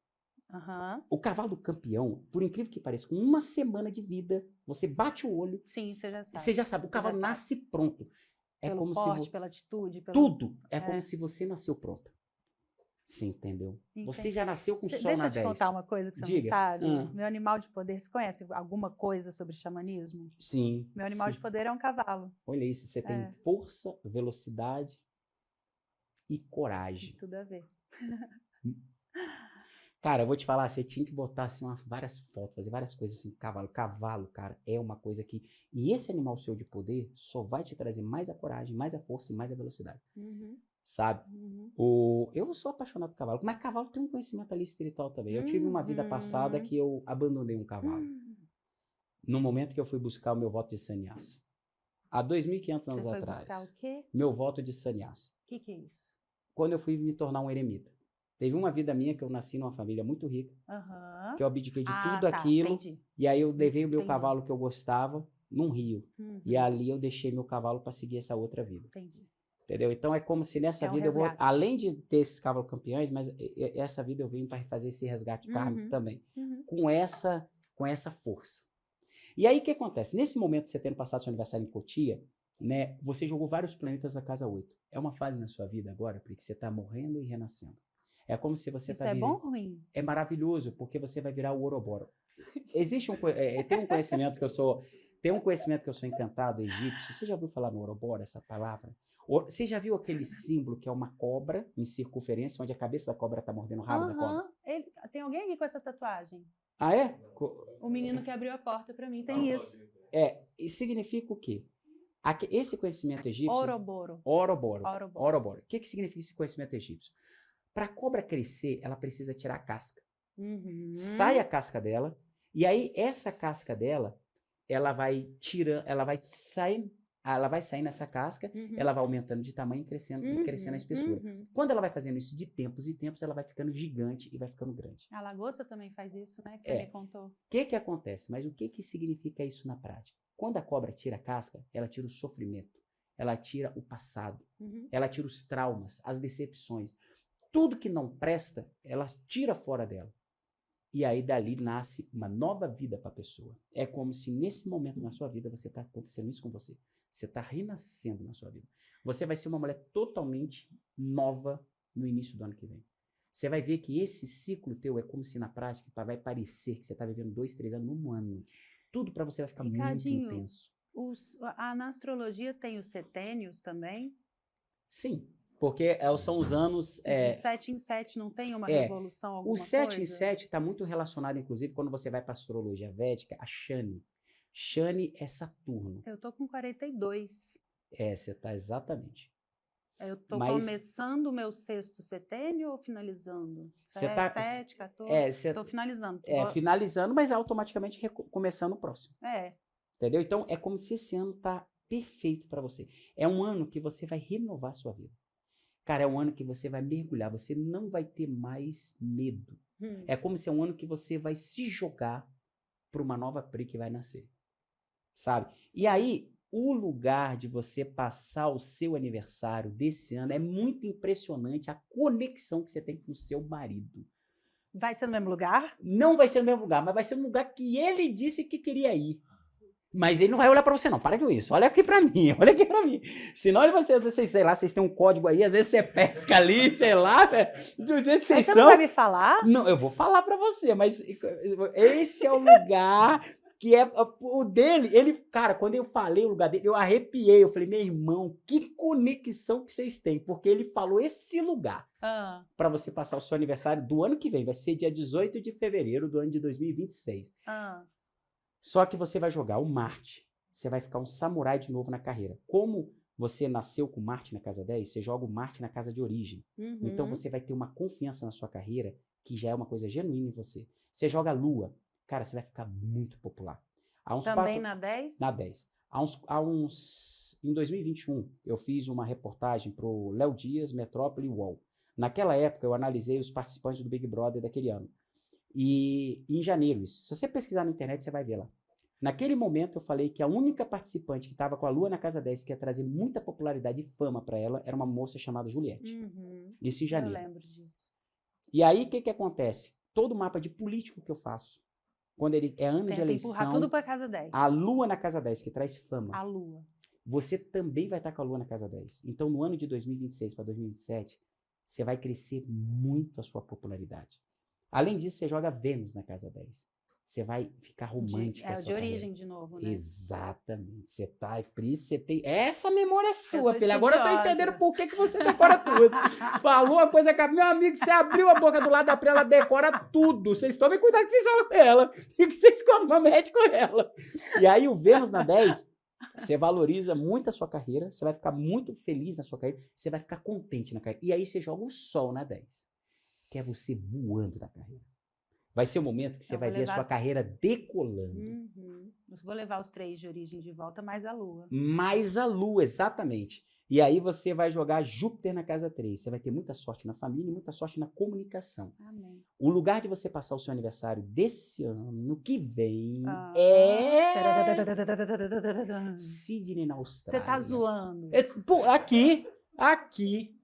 aham. O cavalo do campeão, por incrível que pareça, com uma semana de vida, você bate o olho, Sim, você já sabe. você já sabe, o Você já cavalo sabe. nasce pronto. É Pelo como porte, se pela atitude, pelo... tudo é É. como se você nasceu pronta. Você entendeu? Você Entendi. já nasceu com o sol Deixa na eu te 10. contar uma coisa que você Diga. não sabe. Ah. Meu animal de poder, você conhece alguma coisa sobre xamanismo? Sim. Meu animal sim. de poder é um cavalo. Olha isso, você tem É. força, velocidade e coragem. Tem tudo a ver. Cara, eu vou te falar, você tinha que botar assim, várias fotos, fazer várias coisas assim, cavalo. Cavalo, cara, é uma coisa que... E esse animal seu de poder só vai te trazer mais a coragem, mais a força e mais a velocidade. Uhum, Sabe? uhum. Eu sou apaixonado por cavalo, mas cavalo tem um conhecimento ali espiritual também. Eu tive uma vida passada Uhum. que eu abandonei um cavalo. No momento que eu fui buscar o meu voto de sannyasa. Há 2.500 Você anos foi atrás. buscar o quê? Meu voto de sannyasa. O que é isso? Quando eu fui me tornar um eremita. Teve uma vida minha que eu nasci numa família muito rica, Aham. que eu abdiquei de tudo tá, aquilo, entendi. e aí eu levei o meu Entendi. cavalo que eu gostava num rio. E Uhum, ali eu deixei meu cavalo para seguir essa outra vida. entendi. Entendeu? Então é como se nessa É um vida eu vou, resgate. além de ter esses cavalos campeões, mas essa vida eu venho para fazer esse resgate kármico Uhum. também, Uhum. com essa força. E aí o que acontece? Nesse momento, você tendo passado seu aniversário em Cotia, né, você jogou vários planetas na casa 8. É uma fase na sua vida agora, porque você está morrendo e renascendo. É como se você Isso está é bom ou ruim? É maravilhoso, porque você vai virar o Ouroboros. Tem um conhecimento que eu sou encantado egípcio. Você já ouviu falar no Ouroboros, essa palavra? Você já viu aquele símbolo que é uma cobra em circunferência, onde a cabeça da cobra está mordendo o rabo da cobra? Aham. Tem alguém aqui com essa tatuagem? Ah, é? O menino que abriu a porta pra mim tem isso. E significa o quê? Esse conhecimento egípcio... Ouroboro. Ouroboros. Ouroboro. Ouroboros. O que significa esse conhecimento egípcio? Para a cobra crescer, ela precisa tirar a casca. Uhum. Sai a casca dela, e aí essa casca dela, ela vai saindo nessa casca, Uhum. ela vai aumentando de tamanho e crescendo a espessura. Uhum. Quando ela vai fazendo isso de tempos em tempos, ela vai ficando gigante e vai ficando grande. A lagosta também faz isso, né? Que você É. me contou. O que acontece? Mas o que significa isso na prática? Quando a cobra tira a casca, ela tira o sofrimento, ela tira o passado, Uhum. ela tira os traumas, as decepções. Tudo que não presta, ela tira fora dela. E aí dali nasce uma nova vida para a pessoa. É como se nesse momento na sua vida você está acontecendo isso com você. Você está renascendo na sua vida. Você vai ser uma mulher totalmente nova no início do ano que vem. Você vai ver que esse ciclo teu é como se na prática vai parecer que você está vivendo 2, 3 anos num ano. Tudo para você vai ficar muito Ricardinho, intenso. Na astrologia tem os setênios também? Sim, porque são os anos... De 7 em 7 não tem uma é, revolução, alguma O 7 em coisa? 7 está muito relacionado, inclusive, quando você vai para a astrologia védica, a Shani. Shani é Saturno. Eu tô com 42. Você está exatamente. Eu tô Mas- começando o meu 6º setênio ou finalizando? Você tá- 7, 14? Tô finalizando. Finalizando, mas automaticamente começando o próximo. É. Entendeu? Então, é como se esse ano está perfeito para você. É um ano que você vai renovar a sua vida. Cara, é um ano que você vai mergulhar, você não vai ter mais medo. É como se é um ano que você vai se jogar para uma nova Pri que vai nascer. Sabe? E aí, o lugar de você passar o seu aniversário desse ano é muito impressionante a conexão que você tem com o seu marido. Vai ser no mesmo lugar? Não vai ser no mesmo lugar, mas vai ser no lugar que ele disse que queria ir. Mas ele não vai olhar pra você, não. Para com isso. Olha aqui pra mim, olha aqui pra mim. Senão ele vai ser, sei lá, vocês têm um código aí, às vezes você pesca ali, sei lá, velho. Do jeito que vocês Você são. não vai me falar? Não, eu vou falar pra você, mas esse é o lugar que é o dele. Ele, cara, quando eu falei o lugar dele, eu arrepiei. Eu falei, meu irmão, que conexão que vocês têm. Porque ele falou esse lugar pra você passar o seu aniversário do ano que vem. Vai ser dia 18 de fevereiro do ano de 2026. Só que você vai jogar o Marte. Você vai ficar um samurai de novo na carreira. Como você nasceu com Marte na casa 10, você joga o Marte na casa de origem. Então você vai ter uma confiança na sua carreira que já é uma coisa genuína em você. Você joga a Lua, cara, você vai ficar muito popular. Também na 10? Na 10. Em 2021, eu fiz uma reportagem pro Léo Dias, Metrópole e UOL. Naquela época, eu analisei os participantes do Big Brother daquele ano. E em janeiro, se você pesquisar na internet, você vai ver lá. Naquele momento, eu falei que a única participante que estava com a Lua na casa 10, que ia trazer muita popularidade e fama para ela, era uma moça chamada Juliette. Isso em janeiro. Eu lembro disso. E aí, o que acontece? Todo mapa de político que eu faço, quando ele é ano de eleição... empurrar tudo para casa 10. A Lua na casa 10, que traz fama. A Lua. Você também vai estar com a Lua na casa 10. Então, no ano de 2026 para 2027, você vai crescer muito a sua popularidade. Além disso, você joga Vênus na casa 10. Você vai ficar romântica. É de origem de novo, né? Exatamente. Você tá, por isso você tem. Essa memória é sua, filha. estudiosa. Agora eu tô entendendo por que você decora tudo. Falou uma coisa com meu amigo, você abriu a boca do lado da praia, ela decora tudo. Vocês tomem cuidado que vocês falam com ela. E que vocês comprometem com ela. E aí, o Vênus na 10, você valoriza muito a sua carreira, você vai ficar muito feliz na sua carreira, você vai ficar contente na carreira. E aí, você joga o Sol na 10, que é você voando na carreira. Vai ser o momento que você vai ver a sua carreira decolando. Eu vou levar os 3 de origem de volta, mais a Lua. Mais a Lua, exatamente. E aí você vai jogar Júpiter na casa 3. Você vai ter muita sorte na família e muita sorte na comunicação. Amém. O lugar de você passar o seu aniversário desse ano, que vem, Sydney, na Austrália. Você tá zoando. Aqui.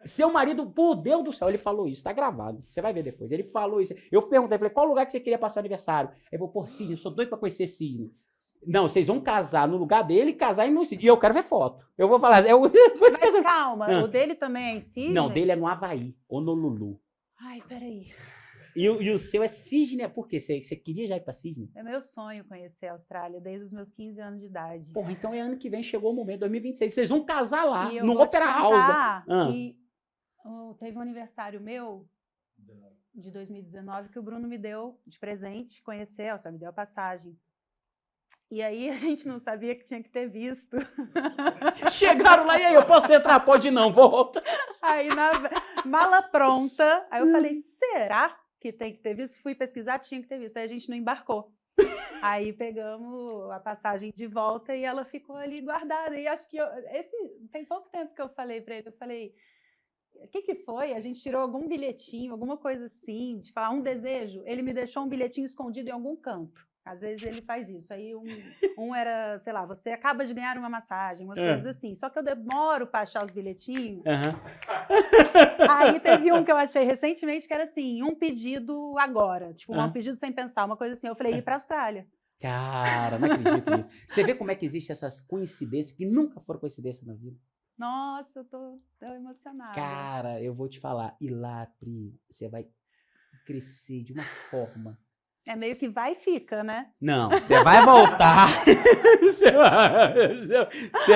Seu marido, por Deus do céu, ele falou isso, tá gravado. Você vai ver depois. Ele falou isso. Eu perguntei, falei, qual lugar que você queria passar o aniversário? Ele falou, pô, Sydney, eu sou doido pra conhecer Sydney. Não, vocês vão casar no lugar dele e casar em Sydney. E eu quero ver foto. Eu vou falar. Mas calma, o dele também é em Sydney? Não, o dele é no Havaí, Honolulu. Ai, peraí. E o seu é Sydney, por quê? Você queria já ir pra Sydney? É meu sonho conhecer a Austrália desde os meus 15 anos de idade. Porra, então é ano que vem, chegou o momento, 2026. Vocês vão casar lá, E eu no vou te Opera House. contar que teve um aniversário meu, de 2019, que o Bruno me deu de presente, conhecer, a Austrália me deu a passagem. E aí a gente não sabia que tinha que ter visto. Chegaram lá, e aí, eu posso entrar? Pode não, volta. Aí na mala pronta, aí eu falei, será que tem que ter visto? Fui pesquisar, tinha que ter visto. Aí a gente não embarcou. Aí pegamos a passagem de volta e ela ficou ali guardada. E acho que tem pouco tempo que eu falei para ele, eu falei, o que foi? A gente tirou algum bilhetinho, alguma coisa assim, de falar um desejo. Ele me deixou um bilhetinho escondido em algum canto. Às vezes ele faz isso. Aí um era, sei lá, você acaba de ganhar uma massagem, umas coisas assim. Só que eu demoro para achar os bilhetinhos. Aí teve um que eu achei recentemente que era assim, um pedido agora. Tipo, um pedido sem pensar, uma coisa assim. Eu falei, ir para a Austrália. Cara, não acredito nisso. Você vê como é que existem essas coincidências que nunca foram coincidência na vida? Nossa, eu tô emocionada. Cara, eu vou te falar. E lá, Pri, você vai crescer de uma forma... É meio que vai e fica, né? Não, você vai voltar. Você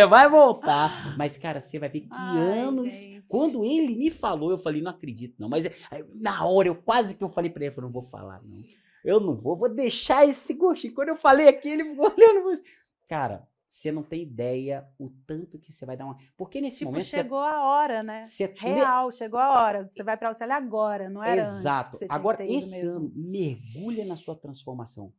vai voltar. Mas, cara, você vai ver que anos... Gente. Quando ele me falou, eu falei, não acredito, não. Mas na hora, eu falei pra ele, eu falei, não vou falar, não. Eu não vou deixar esse gostinho. Quando eu falei aqui, ele ficou olhando. Cara, você não tem ideia o tanto que você vai dar uma... Porque nesse momento... chegou a hora, né? Real, chegou a hora. Você vai para a Austrália agora, não era antes. Exato. Agora, esse mesmo. ano, mergulha na sua transformação.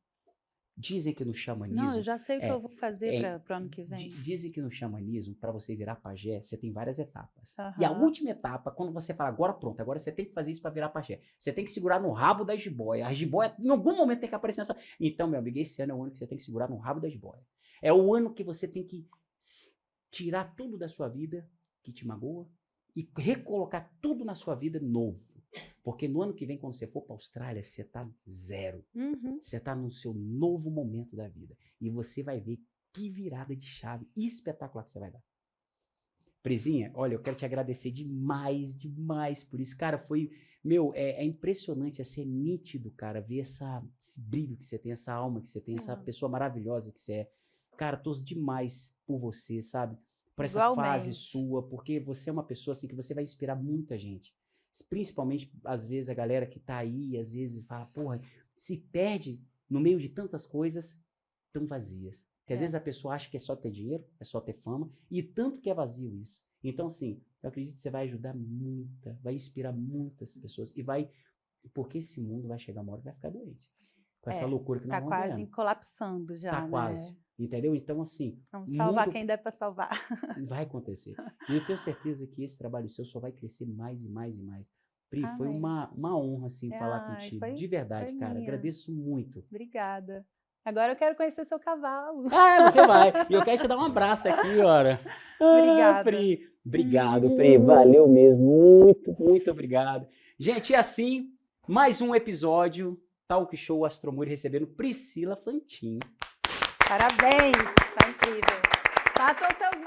Dizem que no xamanismo... Não, eu já sei o que eu vou fazer para o ano que vem. Dizem que no xamanismo, para você virar pajé, você tem várias etapas. E a última etapa, quando você fala, agora pronto, agora você tem que fazer isso para virar pajé. Você tem que segurar no rabo da jiboia. A jiboia, em algum momento, tem que aparecer nessa... Então, meu amigo, esse ano é o ano que você tem que segurar no rabo da jiboia. É o ano que você tem que tirar tudo da sua vida que te magoa e recolocar tudo na sua vida novo. Porque no ano que vem, quando você for para a Austrália, você tá zero. Você tá no seu novo momento da vida. E você vai ver que virada de chave espetacular que você vai dar. Prezinha, olha, eu quero te agradecer demais, demais por isso. Cara, foi... Meu, é impressionante, é nítido, cara, ver esse brilho que você tem, essa alma que você tem, essa pessoa maravilhosa que você é. Cara, torço demais por você, sabe? Por essa fase sua, porque você é uma pessoa assim que você vai inspirar muita gente. Principalmente, às vezes, a galera que tá aí, às vezes fala, porra, se perde no meio de tantas coisas tão vazias. Porque às vezes a pessoa acha que é só ter dinheiro, é só ter fama, e tanto que é vazio isso. Então, assim, eu acredito que você vai ajudar vai inspirar muitas pessoas, porque esse mundo vai chegar uma hora que vai ficar doente. Com essa loucura que nós Tá vamos quase vendo. colapsando já, Tá né? quase. Entendeu? Então, assim, Vamos salvar mundo quem der para salvar. vai acontecer. E eu tenho certeza que esse trabalho seu só vai crescer mais e mais e mais. Pri, foi Amém. uma honra, assim, falar Ai, contigo. foi- De verdade, foi cara. minha. Agradeço muito. Obrigada. Agora eu quero conhecer seu cavalo. Ah, você vai. E eu quero te dar um abraço aqui, ora. Obrigada. Pri. Obrigado, Pri. Valeu mesmo. Muito, muito obrigado. Gente, e assim, mais um episódio Talk Show Astromuri recebendo Priscila Fantin. Parabéns, tá incrível. Façam seus